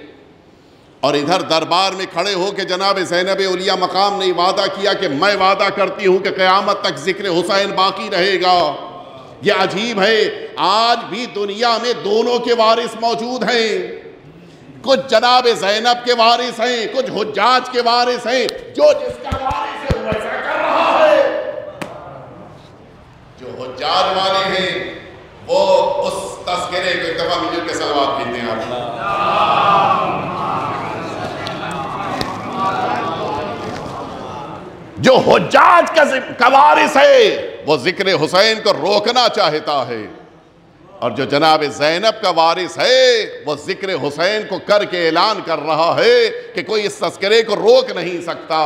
اور ادھر دربار میں کھڑے ہو کے جناب زینب علیہ مقام نے وعدہ کیا کہ میں وعدہ کرتی ہوں کہ قیامت تک ذکر حسین باقی رہے گا۔ یہ عجیب ہے، آج بھی دنیا میں دونوں کے وارث موجود ہیں، کچھ جناب زینب کے وارث ہیں، کچھ حجاج کے وارث ہیں، جو جس کا وارث ہے ویسا کر رہا ہے۔ جو حجاج والے ہیں وہ اس تذکرے کو ایک دفعہ مجھے کے صلوات بھیجتے ہیں آپ۔ جو حجاج کا وارث ہے وہ ذکر حسین کو روکنا چاہتا ہے، اور جو جناب زینب کا وارث ہے وہ ذکر حسین کو کر کے اعلان کر رہا ہے کہ کوئی اس تذکرے کو روک نہیں سکتا۔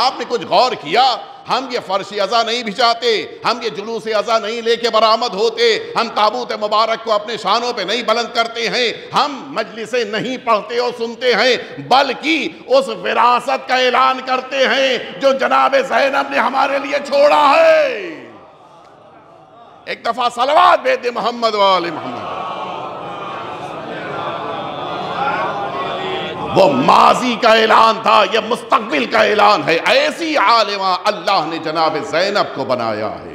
آپ نے کچھ غور کیا؟ ہم یہ فرش عزا نہیں بچھاتے، ہم یہ جلوس عزا نہیں لے کے برآمد ہوتے، ہم تابوت مبارک کو اپنے شانوں پہ نہیں بلند کرتے ہیں، ہم مجلسیں نہیں پڑھتے اور سنتے ہیں، بلکہ اس وراثت کا اعلان کرتے ہیں جو جناب زینب نے ہمارے لیے چھوڑا ہے۔ ایک دفعہ صلوات بھیج دے محمد و آل محمد۔ وہ ماضی کا اعلان تھا، یہ مستقبل کا اعلان ہے۔ ایسی عالمہ اللہ نے جناب زینب کو بنایا ہے۔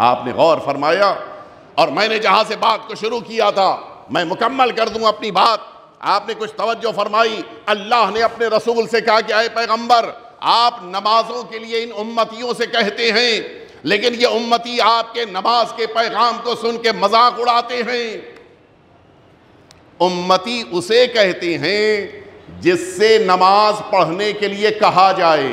آپ نے غور فرمایا، اور میں نے جہاں سے بات کو شروع کیا تھا میں مکمل کر دوں اپنی بات۔ آپ نے کچھ توجہ فرمائی، اللہ نے اپنے رسول سے کہا کہ اے پیغمبر آپ نمازوں کے لیے ان امتیوں سے کہتے ہیں، لیکن یہ امتی آپ کے نماز کے پیغام کو سن کے مذاق اڑاتے ہیں۔ امتی اسے کہتے ہیں جس سے نماز پڑھنے کے لیے کہا جائے،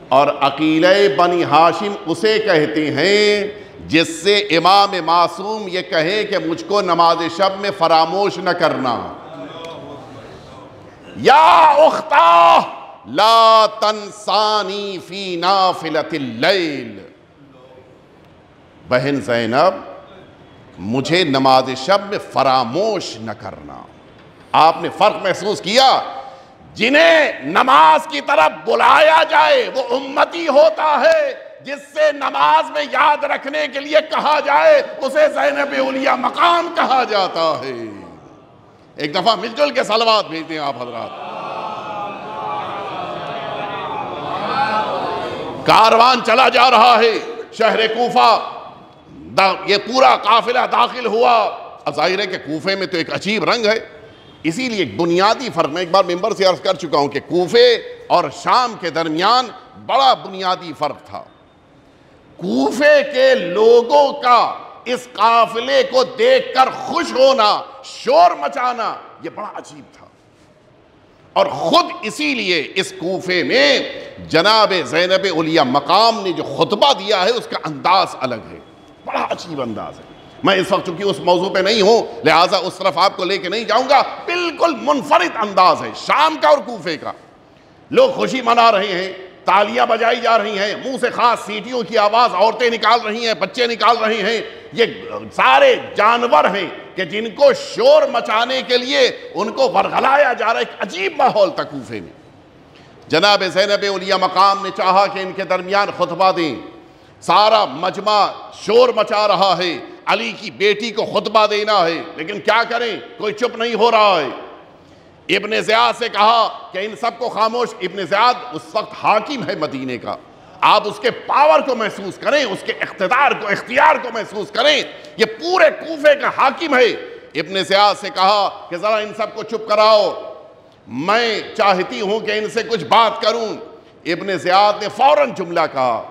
اور عقیلہ بنی ہاشم اسے کہتے ہیں جس سے امام معصوم یہ کہے کہ مجھ کو نماز شب میں فراموش نہ کرنا۔ یا اختہ لا تنسانی فی نافلۃ اللیل، بہن زینب مجھے نماز شب میں فراموش نہ کرنا۔ آپ نے فرق محسوس کیا، جنہیں نماز کی طرف بلایا جائے وہ امتی ہوتا ہے، جس سے نماز میں یاد رکھنے کے لیے کہا جائے اسے زینب اولیاء مقام کہا جاتا ہے۔ ایک دفعہ مل جل کے صلوات بھیجتے ہیں آپ حضرات۔ کاروان چلا جا رہا ہے شہر کوفہ، یہ پورا قافلہ داخل ہوا۔ اب ظاہر ہے کہ کوفے میں تو ایک عجیب رنگ ہے، اسی لیے ایک بنیادی فرق میں ایک بار ممبر سے عرض کر چکا ہوں کہ کوفے اور شام کے درمیان بڑا بنیادی فرق تھا۔ کوفے کے لوگوں کا اس قافلے کو دیکھ کر خوش ہونا، شور مچانا، یہ بڑا عجیب تھا، اور خود اسی لیے اس کوفے میں جناب زینب اولیاء مقام نے جو خطبہ دیا ہے اس کا انداز الگ ہے، بڑا عجیب انداز ہے۔ میں اس وقت چونکہ اس موضوع پہ نہیں ہوں لہٰذا اس طرف آپ کو لے کے نہیں جاؤں گا، بالکل منفرد انداز ہے شام کا اور کوفے کا۔ لوگ خوشی منا رہے ہیں، تالیاں بجائی جا رہی ہیں، منہ سے خاص سیٹیوں کی آواز عورتیں نکال رہی ہیں، بچے نکال رہے ہیں، یہ سارے جانور ہیں کہ جن کو شور مچانے کے لیے ان کو ورغلایا جا رہا ہے۔ ایک عجیب ماحول تھا کوفے میں۔ جناب زینب اولیاء مقام نے چاہا کہ ان کے درمیان خطبہ دیں، سارا مجمع شور مچا رہا ہے، علی کی بیٹی کو خطبہ دینا ہے، لیکن کیا کریں، کوئی چپ نہیں ہو رہا ہے۔ ابن زیاد سے کہا کہ ان سب کو خاموش۔ ابن زیاد اس وقت حاکم ہے مدینے کا، آپ اس کے پاور کو محسوس کریں، اس کے اقتدار کو، اختیار کو محسوس کریں، یہ پورے کوفے کا حاکم ہے۔ ابن زیاد سے کہا کہ ذرا ان سب کو چپ کراؤ، میں چاہتی ہوں کہ ان سے کچھ بات کروں۔ ابن زیاد نے فوراً جملہ کہا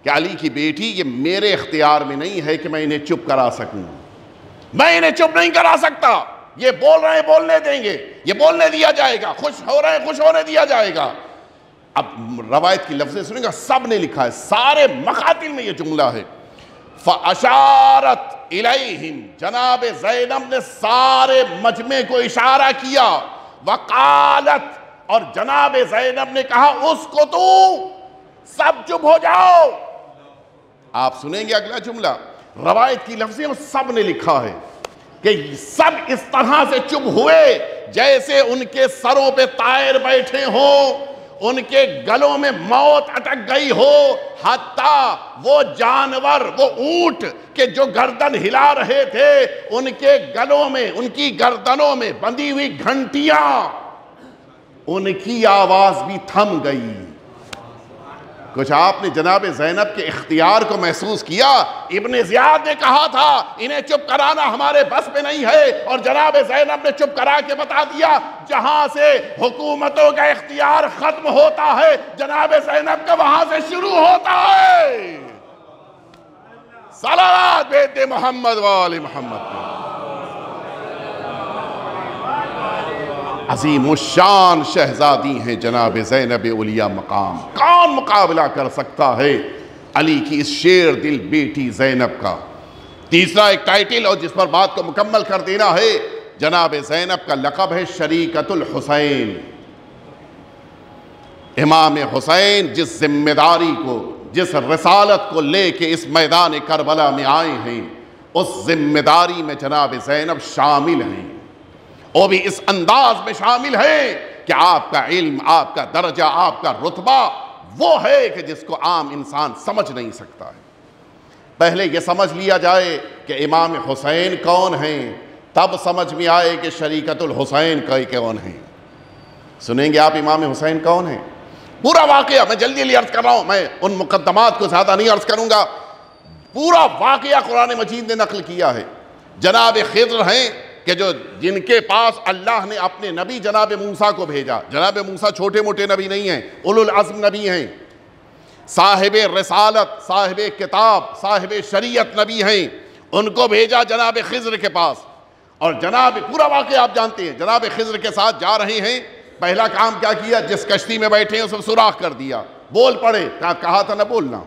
کہ علی کی بیٹی یہ میرے اختیار میں نہیں ہے کہ میں انہیں چپ کرا سکوں، میں انہیں چپ نہیں کرا سکتا، یہ بول رہے ہیں بولنے دیں گے، یہ بولنے دیا جائے گا، خوش ہو رہے ہیں خوش ہونے دیا جائے گا۔ اب روایت کی لفظیں سنیں گا، سب نے لکھا ہے، سارے مقاتل میں یہ جملہ ہے۔ فَأَشَارَتْ إِلَيْهِمْ، جناب زینب نے سارے مجمع کو اشارہ کیا، وَقَالَتْ، اور جناب زینب نے کہا اس کو تو سب چپ ہو جاؤ۔ آپ سنیں گے اگلا جملہ، روایت کی لفظیں سب نے لکھا ہے کہ سب اس طرح سے چپ ہوئے جیسے ان کے سروں پہ طائر بیٹھے ہوں، ان کے گلوں میں موت اٹک گئی ہو، حتیٰ وہ جانور، وہ اونٹ کہ جو گردن ہلا رہے تھے، ان کے گلوں میں، ان کی گردنوں میں بندھی ہوئی گھنٹیاں، ان کی آواز بھی تھم گئی۔ کچھ آپ نے جناب زینب کے اختیار کو محسوس کیا۔ ابن زیاد نے کہا تھا انہیں چپ کرانا ہمارے بس میں نہیں ہے، اور جناب زینب نے چپ کرا کے بتا دیا جہاں سے حکومتوں کا اختیار ختم ہوتا ہے جناب زینب کا وہاں سے شروع ہوتا ہے۔ صلوات بیت محمد وآل محمد۔ عظیم الشان شہزادی ہیں جناب زینب اولیاء مقام، کون مقابلہ کر سکتا ہے علی کی اس شیر دل بیٹی زینب کا۔ تیسرا ایک ٹائٹل اور جس پر بات کو مکمل کر دینا ہے، جناب زینب کا لقب ہے شریکت الحسین۔ امام حسین جس ذمہ داری کو، جس رسالت کو لے کے اس میدان کربلا میں آئے ہیں، اس ذمہ داری میں جناب زینب شامل ہیں، وہ بھی اس انداز میں شامل ہے کہ آپ کا علم، آپ کا درجہ، آپ کا رتبہ وہ ہے کہ جس کو عام انسان سمجھ نہیں سکتا ہے۔ پہلے یہ سمجھ لیا جائے کہ امام حسین کون ہیں، تب سمجھ میں آئے کہ شریکت الحسین کون ہیں۔ سنیں گے آپ امام حسین کون ہیں؟ پورا واقعہ میں جلدی عرض کر رہا ہوں، میں ان مقدمات کو زیادہ نہیں عرض کروں گا، پورا واقعہ قرآن مجید نے نقل کیا ہے۔ جناب خضر ہیں، کہ جن کے پاس اللہ نے اپنے نبی جناب موسیٰ کو بھیجا. جناب موسیٰ چھوٹے موٹے نبی نہیں ہیں، اولو العزم نبی ہیں، صاحب رسالت، صاحب کتاب، صاحب شریعت نبی ہیں. ان کو بھیجا جناب خضر کے پاس، اور جناب پورا واقعہ آپ جانتے ہیں. جناب خضر کے ساتھ جا رہے ہیں، پہلا کام کیا کیا؟ جس کشتی میں بیٹھے ہیں اس میں سوراخ کر دیا، بول پڑے. کہا تھا نہ بولنا.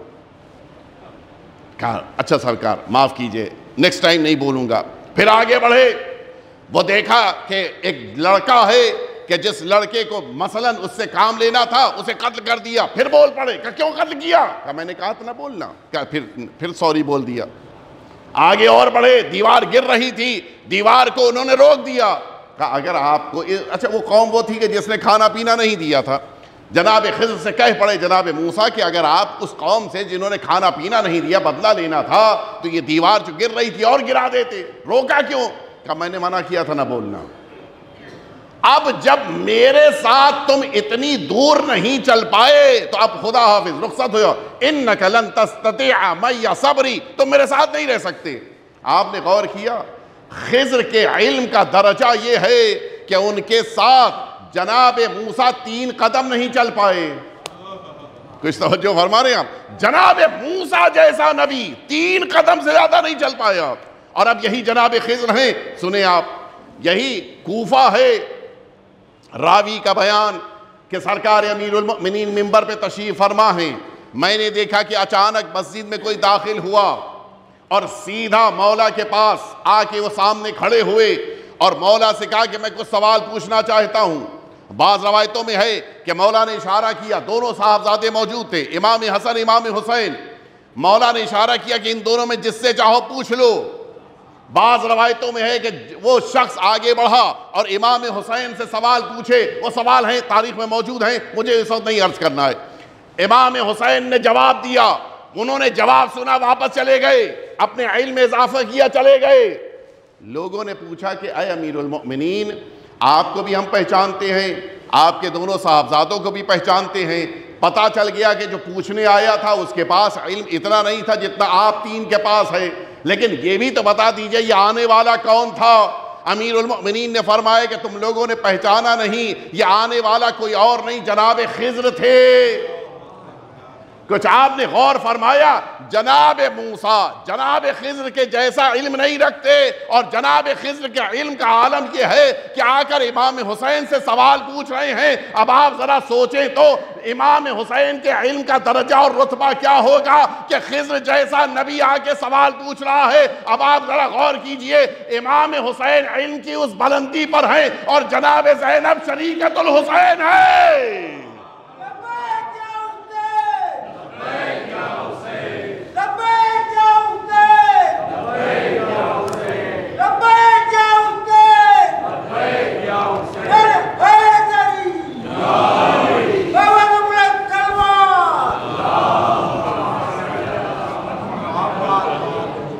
کہا اچھا سرکار معاف کیجئے، نیکسٹ ٹائم نہیں بولوں گا. پھر آگے بڑھے، وہ دیکھا کہ ایک لڑکا ہے کہ جس لڑکے کو مثلا اس سے کام لینا تھا اسے قتل کر دیا. پھر بول پڑے. کہا کیوں قتل کیا؟ کہا میں نے کہا تھا نہ بولنا. کہا پھر سوری بول دیا. آگے اور بڑھے، دیوار گر رہی تھی، دیوار کو انہوں نے روک دیا. کہا اگر آپ کو اچھا وہ قوم وہ تھی کہ جس نے کھانا پینا نہیں دیا تھا. جناب خضر سے کہہ پڑے جناب موسیٰ کہ اگر آپ اس قوم سے جنہوں نے کھانا پینا نہیں دیا بدلہ لینا تھا تو یہ دیوار جو گر رہی تھی اور گرا دیتے، روکا کیوں؟ کہا میں نے منع کیا تھا نہ بولنا. اب جب میرے ساتھ تم اتنی دور نہیں چل پائے تو اب خدا حافظ، رخصت ہو جاؤ. انک لن تستطیع معی صبری، تم میرے ساتھ نہیں رہ سکتے. آپ نے غور کیا خضر کے علم کا درجہ یہ ہے کہ ان کے ساتھ جناب موسیٰ 3 قدم نہیں چل پائے. کچھ توجہ فرما رہے ہیں آپ؟ جناب موسیٰ جیسا نبی 3 قدم سے زیادہ نہیں چل پائے آپ. اور اب یہی جناب خضر ہیں. سنیں آپ، یہی کوفہ ہے، راوی کا بیان کہ سرکار امیر المؤمنین منبر پہ تشریف فرما ہیں. میں نے دیکھا کہ اچانک مسجد میں کوئی داخل ہوا اور سیدھا مولا کے پاس آ کے وہ سامنے کھڑے ہوئے اور مولا سے کہا کہ میں کچھ سوال پوچھنا چاہتا ہوں. بعض روایتوں میں ہے کہ مولا نے اشارہ کیا، دونوں صاحبزادے موجود تھے، امام حسن امام حسین. مولا نے اشارہ کیا کہ ان دونوں میں جس سے چاہو پوچھ لو. بعض روایتوں میں ہے کہ وہ شخص آگے بڑھا اور امام حسین سے سوال پوچھے. وہ سوال ہیں تاریخ میں موجود ہیں، مجھے اس وقت نہیں عرض کرنا ہے. امام حسین نے جواب دیا، انہوں نے جواب سنا، واپس چلے گئے، اپنے علم میں اضافہ کیا، چلے گئے. لوگوں نے پوچھا کہ اے امیر المؤمنین، آپ کو بھی ہم پہچانتے ہیں، آپ کے دونوں صاحبزادوں کو بھی پہچانتے ہیں. پتہ چل گیا کہ جو پوچھنے آیا تھا اس کے پاس علم اتنا نہیں تھا جتنا آپ 3 کے پاس ہے، لیکن یہ بھی تو بتا دیجئے یہ آنے والا کون تھا؟ امیر المؤمنین نے فرمایا کہ تم لوگوں نے پہچانا نہیں، یہ آنے والا کوئی اور نہیں جناب خضر تھے. کچھ آپ نے غور فرمایا؟ جناب موسیٰ جناب خضر کے جیسا علم نہیں رکھتے، اور جناب خضر کے علم کا عالم یہ ہے کہ آ کر امام حسین سے سوال پوچھ رہے ہیں. اب آپ ذرا سوچیں تو امام حسین کے علم کا درجہ اور رتبہ کیا ہوگا کہ خضر جیسا نبی آ کے سوال پوچھ رہا ہے. اب آپ ذرا غور کیجئے، امام حسین علم کی اس بلندی پر ہیں اور جناب زینب شریکت الحسین ہے.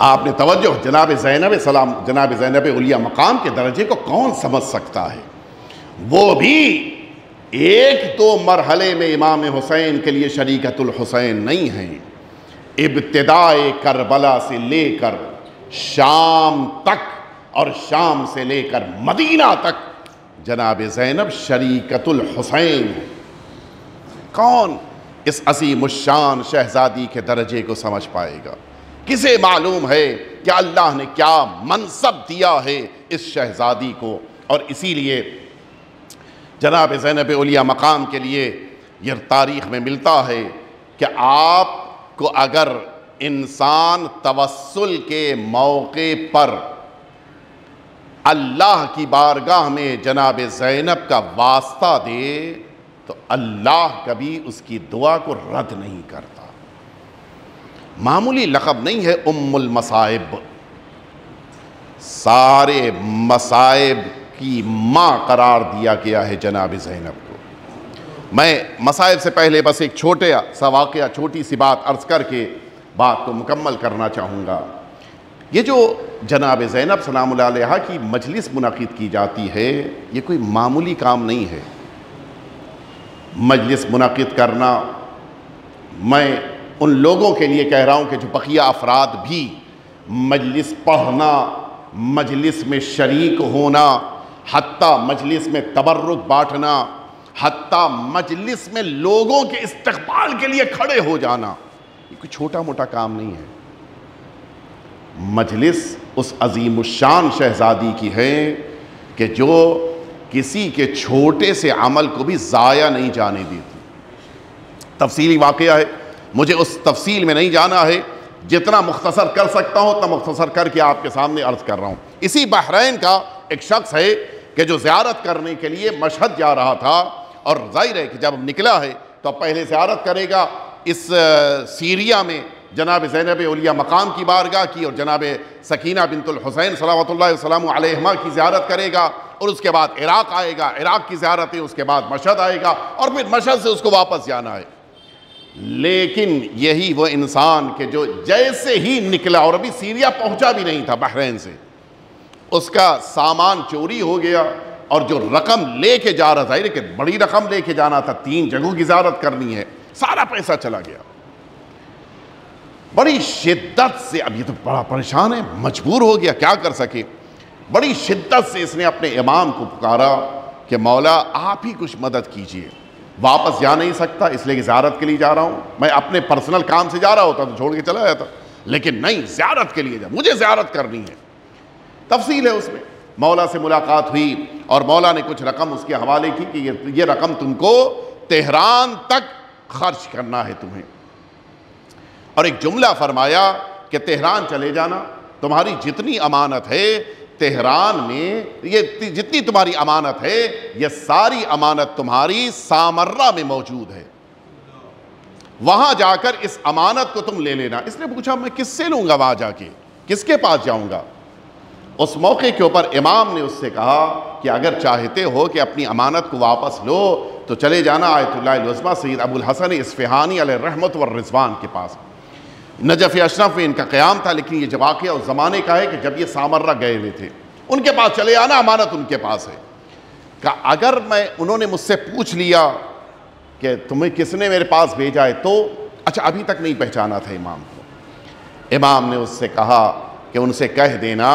آپ نے توجہ، جناب زینب سلام، جناب زینب علیہ مقام کے درجے کو کون سمجھ سکتا ہے؟ وہ بھی 1-2 مرحلے میں امام حسین کے لیے شریکت الحسین نہیں ہیں. ابتدائے کربلا سے لے کر شام تک اور شام سے لے کر مدینہ تک جناب زینب شریکت الحسین. کون اس عظیم الشان شہزادی کے درجے کو سمجھ پائے گا؟ کسے معلوم ہے کہ اللہ نے کیا منصب دیا ہے اس شہزادی کو؟ اور اسی لیے جناب زینب علیہ مقام کے لیے یہ تاریخ میں ملتا ہے کہ آپ کو اگر انسان توسل کے موقع پر اللہ کی بارگاہ میں جناب زینب کا واسطہ دے تو اللہ کبھی اس کی دعا کو رد نہیں کرتا. معمولی لقب نہیں ہے ام المصائب، سارے مصائب کی ماں قرار دیا گیا ہے جناب زینب کو. میں مصائب سے پہلے بس ایک چھوٹا سا واقعہ، چھوٹی سی بات عرض کر کے بات کو مکمل کرنا چاہوں گا. یہ جو جناب زینب سلام اللہ علیہا کی مجلس منعقد کی جاتی ہے، یہ کوئی معمولی کام نہیں ہے. مجلس منعقد کرنا، میں ان لوگوں کے لیے کہہ رہا ہوں کہ جو بقیہ افراد بھی مجلس پڑھنا، مجلس میں شریک ہونا، حتیٰ مجلس میں تبرک بانٹنا، حتیٰ مجلس میں لوگوں کے استقبال کے لیے کھڑے ہو جانا، یہ کوئی چھوٹا موٹا کام نہیں ہے۔ مجلس اس عظیم الشان شہزادی کی ہے کہ جو کسی کے چھوٹے سے عمل کو بھی ضائع نہیں جانے دیتی۔ تفصیلی واقعہ ہے، مجھے اس تفصیل میں نہیں جانا ہے، جتنا مختصر کر سکتا ہوں اتنا مختصر کر کے آپ کے سامنے عرض کر رہا ہوں۔ اسی بحرین کا ایک شخص ہے کہ جو زیارت کرنے کے لیے مشہد جا رہا تھا، اور ظاہر ہے کہ جب نکلا ہے تو پہلے زیارت کرے گا اس سیریا میں جناب زینب اولیاء مقام کی بارگاہ کی، اور جناب سکینہ بنت الحسین صلوات اللہ وسلم علیہما کی زیارت کرے گا، اور اس کے بعد عراق آئے گا، عراق کی زیارت ہے، اس کے بعد مشہد آئے گا، اور پھر مشہد سے اس کو واپس جانا ہے۔ لیکن یہی وہ انسان کہ جو جیسے ہی نکلا، اور ابھی سیریا پہنچا بھی نہیں تھا بحرین سے، اس کا سامان چوری ہو گیا، اور جو رقم لے کے جا رہا تھا، ظاہر ہے کہ بڑی رقم لے کے جانا تھا، 3 جگہوں کی زیارت کرنی ہے، سارا پیسہ چلا گیا۔ بڑی شدت سے، اب یہ تو بڑا پریشان ہے، مجبور ہو گیا، کیا کر سکے، بڑی شدت سے اس نے اپنے امام کو پکارا کہ مولا آپ ہی کچھ مدد کیجئے، واپس جا نہیں سکتا اس لیے کہ زیارت کے لیے جا رہا ہوں، میں اپنے پرسنل کام سے جا رہا ہوتا تو چھوڑ کے چلا جاتا، لیکن نہیں، زیارت کے لیے مجھے زیارت کرنی ہے۔ تفصیل ہے اس میں، مولا سے ملاقات ہوئی اور مولا نے کچھ رقم اس کے حوالے کی کہ یہ رقم تم کو تہران تک خرچ کرنا ہے تمہیں، اور ایک جملہ فرمایا کہ تہران چلے جانا، تمہاری جتنی امانت ہے تہران میں، یہ جتنی تمہاری امانت ہے یہ ساری امانت تمہاری سامرہ میں موجود ہے، وہاں جا کر اس امانت کو تم لے لینا۔ اس نے پوچھا میں کس سے لوں گا، وہاں جا کے کس کے پاس جاؤں گا؟ اس موقع کے اوپر امام نے اس سے کہا کہ اگر چاہتے ہو کہ اپنی امانت کو واپس لو تو چلے جانا آیت اللہ العظمیٰ سید ابو الحسن اصفہانی علیہ الرحمت والرضوان کے پاس۔ نجف اشرف میں ان کا قیام تھا، لیکن یہ واقعہ اس زمانے کا ہے کہ جب یہ سامرہ گئے ہوئے تھے، ان کے پاس چلے آنا، امانت ان کے پاس ہے۔ کہ اگر انہوں نے مجھ سے پوچھ لیا کہ تمہیں کس نے میرے پاس بھیجا ہے تو اچھا، ابھی تک نہیں پہچانا تھا امام کو۔ امام نے اس سے کہا کہ ان سے کہہ دینا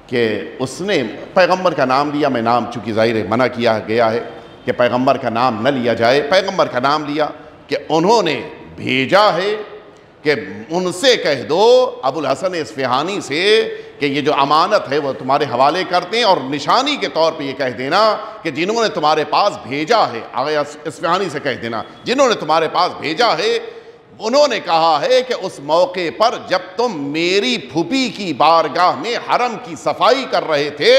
کہ اس نے پیغمبر کا نام لیا، میں نام چونکہ ظاہر ہے منع کیا گیا ہے کہ پیغمبر کا نام نہ لیا جائے، پیغمبر کا نام لیا کہ انہوں نے بھیجا ہے کہ ان سے کہہ دو ابو الحسن اصفہانی سے کہ یہ جو امانت ہے وہ تمہارے حوالے کرتے ہیں، اور نشانی کے طور پہ یہ کہہ دینا کہ جنہوں نے تمہارے پاس بھیجا ہے، آغا اصفہانی سے کہہ دینا جنہوں نے تمہارے پاس بھیجا ہے انہوں نے کہا ہے کہ اس موقع پر جب تم میری پھوپھی کی بارگاہ میں حرم کی صفائی کر رہے تھے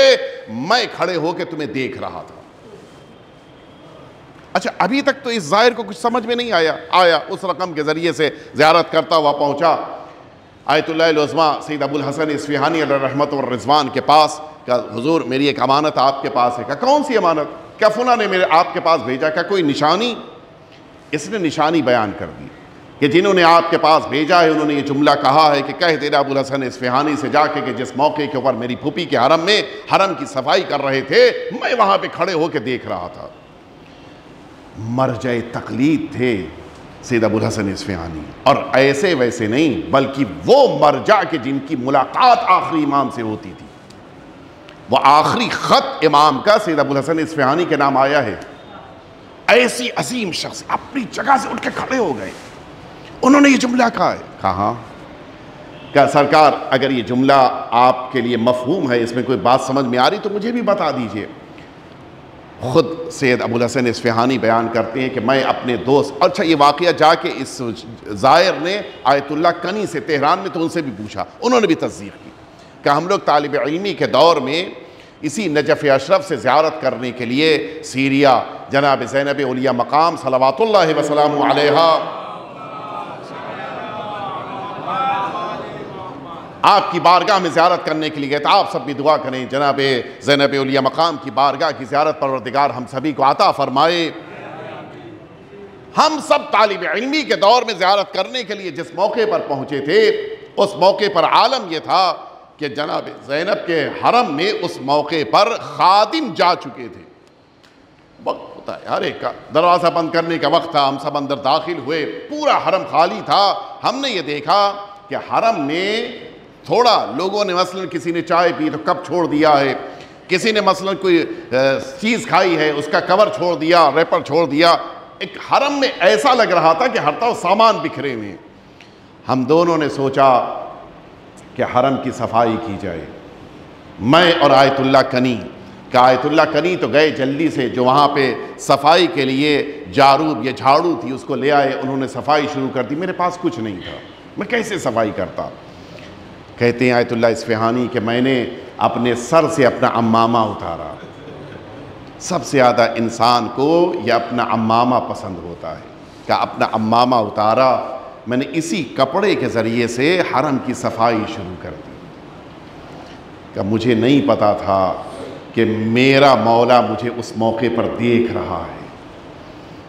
میں کھڑے ہو کے تمہیں دیکھ رہا تھا۔ اچھا، ابھی تک تو اس ظاہر کو کچھ سمجھ میں نہیں آیا اس رقم کے ذریعے سے زیارت کرتا ہوا پہنچا آیت اللہ العظمیٰ سید ابو الحسن اصفہانی علیہ الرحمت والرضوان کے پاس، کہ حضور میری ایک امانت آپ کے پاس ہے۔ کہ کون سی امانت؟ کیا فلاں نے آپ کے پاس بھیجا؟ کیا کوئی نشانی؟ اس نے نشانی بیان کر دی کہ جنہوں نے آپ کے پاس بھیجا ہے انہوں نے یہ جملہ کہا ہے کہ کہہ دینا ابو الحسن اصفہانی سے جا کے کہ جس موقع کے اوپر میری پھوپھی کے حرم میں حرم کی صفائی کر رہے تھے میں وہاں پہ کھڑے ہو کے دیکھ رہا تھا۔ مرجع تقلید تھے سید ابو الحسن اصفہانی، اور ایسے ویسے نہیں بلکہ وہ مرجع کے جن کی ملاقات آخری امام سے ہوتی تھی۔ وہ آخری خط امام کا سید ابو الحسن اصفہانی کے نام آیا ہے۔ ایسی عظیم شخص اپنی جگہ سے اٹھ کے کھڑے ہو گئے، انہوں نے یہ جملہ کہا ہے۔ کہا کہ سرکار اگر یہ جملہ آپ کے لیے مفہوم ہے، اس میں کوئی بات سمجھ میں آ رہی تو مجھے بھی بتا دیجئے۔ خود سید ابو الحسن اصفہانی بیان کرتے ہیں کہ میں اپنے دوست، اچھا یہ واقعہ جا کے اس زائر نے آیت اللہ کنی سے تہران میں تو ان سے بھی پوچھا، انہوں نے بھی تصدیق کی کہ ہم لوگ طالب علمی کے دور میں اسی نجف اشرف سے زیارت کرنے کے لیے سیریا جناب زینب اولیاء مقام صلوات اللہ وسلام علیہا آپ کی بارگاہ میں زیارت کرنے کے لیے گئے تھے۔ آپ سب بھی دعا کریں جناب زینب اولیاء مقام کی بارگاہ کی زیارت پروردگار ہم سبھی کو عطا فرمائے۔ ہم سب طالب علمی کے دور میں زیارت کرنے کے لیے جس موقع پر پہنچے تھے اس موقع پر عالم یہ تھا کہ جناب زینب کے حرم میں اس موقع پر خادم جا چکے تھے۔ وقت ہوتا ہے ہر ایک کا، دروازہ بند کرنے کا وقت تھا، ہم سب اندر داخل ہوئے، پورا حرم خالی تھا۔ ہم نے یہ دیکھا کہ حرم میں تھوڑا لوگوں نے مثلا کسی نے چائے پی تو کپ چھوڑ دیا ہے، کسی نے مثلا کوئی چیز کھائی ہے اس کا کور چھوڑ دیا، ریپر چھوڑ دیا، ایک حرم میں ایسا لگ رہا تھا کہ ہر طرف سامان بکھرے ہوئے ہیں۔ ہم دونوں نے سوچا کہ حرم کی صفائی کی جائے، میں اور آیت اللہ کنی کہ آیت اللہ کنی تو گئے جلدی سے، جو وہاں پہ صفائی کے لیے جاروب یا جھاڑو تھی اس کو لے آئے، انہوں نے صفائی شروع کر دی۔ میرے پاس کچھ نہیں تھا، میں کیسے صفائی کرتا؟ کہتے ہیں آیت اللہ اصفہانی کہ میں نے اپنے سر سے اپنا عمامہ اتارا۔ سب سے زیادہ انسان کو یہ اپنا عمامہ پسند ہوتا ہے، کہ اپنا عمامہ اتارا، میں نے اسی کپڑے کے ذریعے سے حرم کی صفائی شروع کر دی۔ کہ مجھے نہیں پتا تھا کہ میرا مولا مجھے اس موقع پر دیکھ رہا ہے۔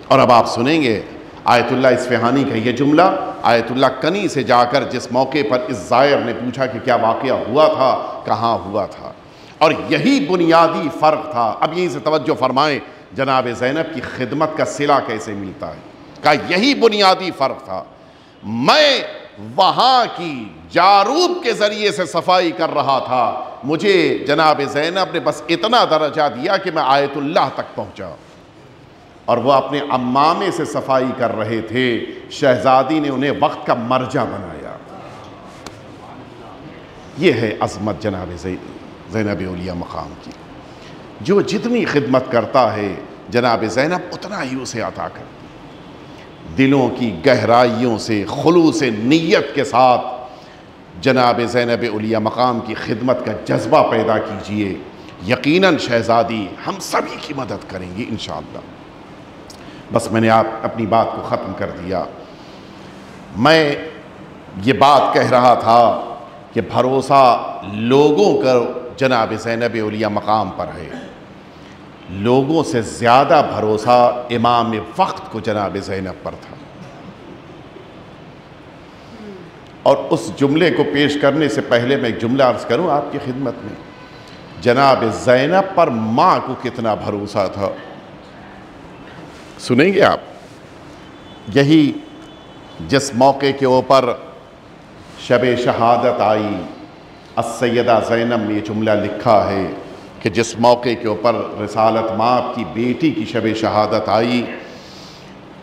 اور اب آپ سنیں گے آیت اللہ اصفہانی کا یہ جملہ، آیت اللہ کنی سے جا کر جس موقع پر اس زائر نے پوچھا کہ کیا واقعہ ہوا تھا، کہاں ہوا تھا، اور یہی بنیادی فرق تھا۔ اب یہیں سے توجہ فرمائیں جناب زینب کی خدمت کا صلہ کیسے ملتا ہے، کہا یہی بنیادی فرق تھا۔ میں وہاں کی جاروب کے ذریعے سے صفائی کر رہا تھا، مجھے جناب زینب نے بس اتنا درجہ دیا کہ میں آیت اللہ تک پہنچا، اور وہ اپنے عمامے سے صفائی کر رہے تھے۔ شہزادی نے انہیں وقت کا مرجع بنایا۔ یہ ہے عظمت جناب زینب اولیاء مقام کی۔ جو جتنی خدمت کرتا ہے جناب زینب اتنا ہی اسے عطا کرتی۔ دلوں کی گہرائیوں سے خلوص نیت کے ساتھ جناب زینب اولیاء مقام کی خدمت کا جذبہ پیدا کیجئے، یقیناً شہزادی ہم سبھی کی مدد کریں گی انشاءاللہ۔ بس میں نے اپنی بات کو ختم کر دیا۔ میں یہ بات کہہ رہا تھا کہ بھروسہ لوگوں کا جناب زینب اولیاء مقام پر ہے، لوگوں سے زیادہ بھروسہ امام وقت کو جناب زینب پر تھا۔ اور اس جملے کو پیش کرنے سے پہلے میں ایک جملہ عرض کروں آپ کی خدمت میں، جناب زینب پر ماں کو کتنا بھروسہ تھا، سنیں گے آپ۔ یہی جس موقع کے اوپر شب شہادت آئی، السیدہ زینب میں یہ جملہ لکھا ہے کہ جس موقع کے اوپر رسالت مآب کی بیٹی کی شب شہادت آئی،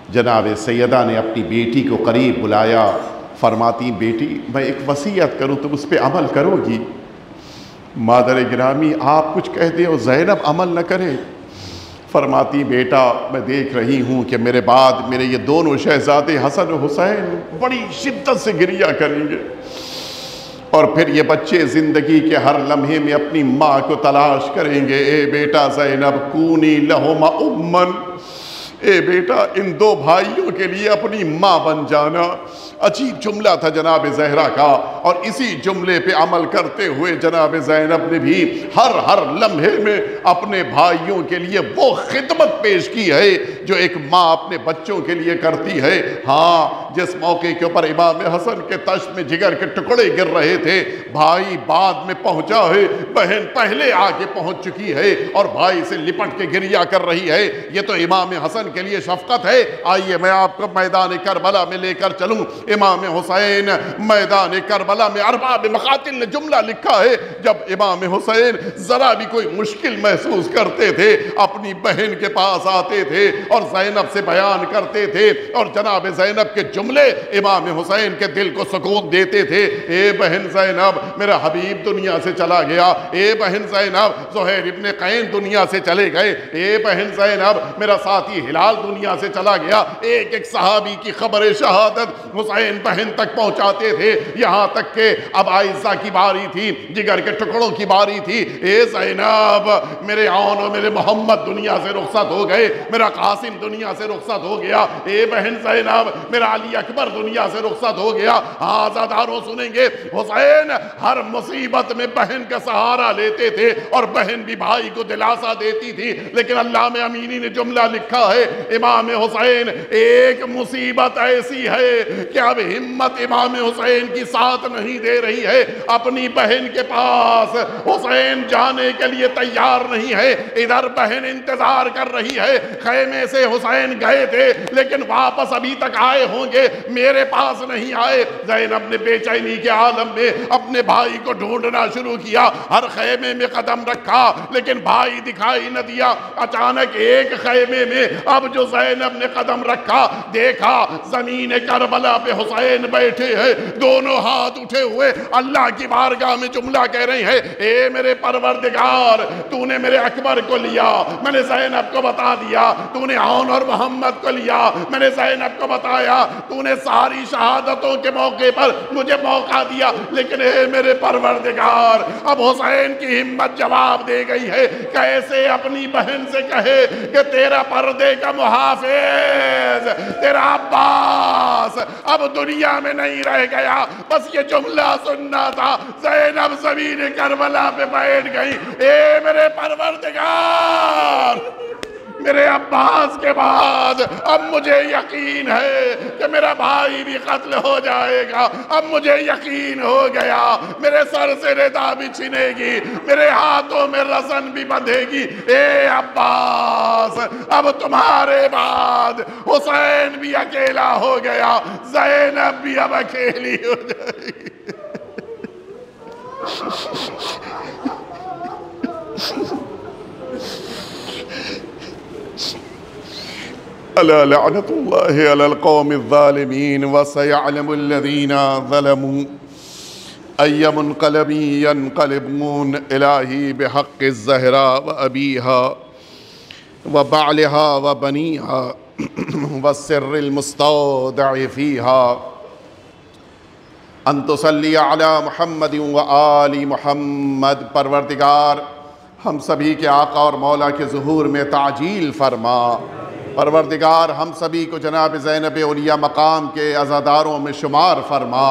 جناب سیدہ نے اپنی بیٹی کو قریب بلایا، فرماتی بیٹی میں ایک وصیت کروں تم اس پہ عمل کرو گی؟ مادر گرامی آپ کچھ کہہ دیں اور زینب عمل نہ کرے؟ فرماتی بیٹا میں دیکھ رہی ہوں کہ میرے بعد میرے یہ دونوں شہزادے حسن و حسین بڑی شدت سے گریہ کریں گے، اور پھر یہ بچے زندگی کے ہر لمحے میں اپنی ماں کو تلاش کریں گے۔ اے بیٹا زینب کونی لہما امن، اے بیٹا ان دو بھائیوں کے لیے اپنی ماں بن جانا۔ عجیب جملہ تھا جناب زہرا کا، اور اسی جملے پہ عمل کرتے ہوئے جناب زینب نے بھی ہر لمحے میں اپنے بھائیوں کے لیے وہ خدمت پیش کی ہے جو ایک ماں اپنے بچوں کے لیے کرتی ہے۔ ہاں جس موقع کے اوپر امام حسن کے تشت میں جگر کے ٹکڑے گر رہے تھے، بھائی بعد میں پہنچا ہے، بہن پہلے آگے پہنچ چکی ہے اور بھائی سے لپٹ کے گریہ کر رہی ہے۔ یہ تو امام حسن کے لیے شفقت ہے۔ آئیے میں آپ کو میدان کربلا میں لے کر چلوں۔ امام حسین میدان کربلا میں ارباب مقاتل نے جملہ لکھا ہے، جب امام حسین ذرا بھی کوئی مشکل محسوس کرتے تھے اپنی بہن کے پاس آتے تھے اور زینب سے بیان کرتے تھے، اور جناب زینب کے جملے امام حسین کے دل کو سکون دیتے تھے۔ اے بہن زینب میرا حبیب دنیا سے چلا گیا، اے بہن زینب زہیر ابن قین دنیا سے چلے گئے، اے بہن زینب میرا ساتھی ہلال دنیا سے چلا گیا۔ ایک ایک صحابی کی خبر شہادت حسین بہن تک پہنچاتے تھے، یہاں تک کہ اب عائشہ کی باری تھی، جگر کے ٹکڑوں کی باری تھی۔ اے زینب میرے آن اور میرے محمد دنیا سے رخصت ہو گئے، میرا قاسم دنیا سے رخصت ہو گیا، اے بہن زینب میرا علی اکبر دنیا سے رخصت ہو گیا۔ آزاداروں سنیں گے، حسین ہر مصیبت میں بہن کا سہارا لیتے تھے اور بہن بھی بھائی کو دلاسا دیتی تھی، لیکن علامہ امینی نے جملہ لکھا ہے ہے امام حسین ایک مصیبت ایسی ہے کہ اب ہمت امام حسین کی ساتھ نہیں دے رہی ہے، اپنی بہن کے پاس حسین جانے کے لیے تیار نہیں ہے، ادھر بہن انتظار کر رہی ہے، خیمے سے حسین گئے تھے لیکن واپس ابھی تک آئے ہوں گے، میرے پاس نہیں آئے۔ زینب نے بے چینی کے عالم میں اپنے بھائی کو ڈھونڈنا شروع کیا، ہر خیمے میں قدم رکھا لیکن بھائی دکھائی نہ دیا۔ اچانک ایک خیمے میں اب جو زینب نے قدم رکھا، دیکھا زمین کربلا پہ حسین بیٹھے ہیں، دونوں ہاتھ اٹھے ہوئے اللہ کی بارگاہ میں جملہ کہہ رہے ہیں، اے میرے پروردگار، تو نے میرے اکبر کو لیا، میں نے زینب کو بتا دیا، تو نے عون اور محمد کو لیا، میں نے زینب کو بتایا، تو نے ساری شہادتوں کے موقع پر مجھے موقع دیا، لیکن اے میرے پروردگار اب حسین کی ہمت جواب دے گئی ہے، کیسے اپنی بہن سے کہے کہ تیرا پردے کا محافظ تیرا عباس اب دنیا میں نہیں رہ گیا، بس یہ جملہ سننا تھا۔ زینب زمین کربلا پہ بیٹھ گئی، اے میرے پروردگار، میرے عباس کے بعد اب مجھے یقین ہے کہ میرا بھائی بھی قتل ہو جائے گا، اب مجھے یقین ہو گیا، میرے سر سے ردا بھی چھنے گی، میرے ہاتھوں میں رسن بھی بندھے گی۔ اے عباس، اب تمہارے بعد حسین بھی اکیلا ہو گیا، زینب بھی اب اکیلی ہو جائے گی۔ ألا لعنة الله على القوم الظالمين وسيعلم الذين ظلموا أي منقلب ينقلبون إلهي بحق الزهراء وأبيها وبعلها وبنيها والسر المستودع فيها أن تصلي على محمد وآل محمد۔ پروردگار ہم سبھی کے آقا اور مولا کے ظہور میں تعجیل فرما، پروردگار ہم سبھی کو جناب زینب اولیاء مقام کے عزاداروں میں شمار فرما،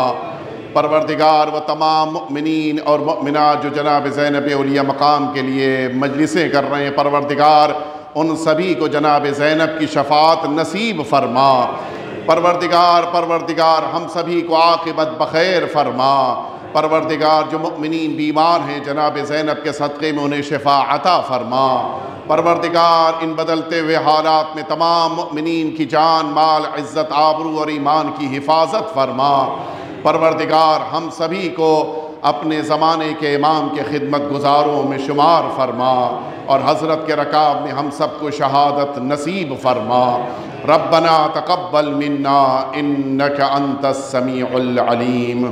پروردگار وہ تمام مؤمنین اور مؤمنات جو جناب زینب اولیاء مقام کے لیے مجلسیں کر رہے ہیں، پروردگار ان سبھی کو جناب زینب کی شفاعت نصیب فرما، پروردگار ہم سبھی کو عاقبت بخیر فرما، پروردگار جو مؤمنین بیمار ہیں جناب زینب کے صدقے میں انہیں شفا عطا فرما، پروردگار ان بدلتے ہوئے حالات میں تمام مؤمنین کی جان مال عزت آبرو اور ایمان کی حفاظت فرما، پروردگار ہم سبھی کو اپنے زمانے کے امام کے خدمت گزاروں میں شمار فرما اور حضرت کے رکاب میں ہم سب کو شہادت نصیب فرما۔ ربنا تقبل منا انک انت السمیع العلیم۔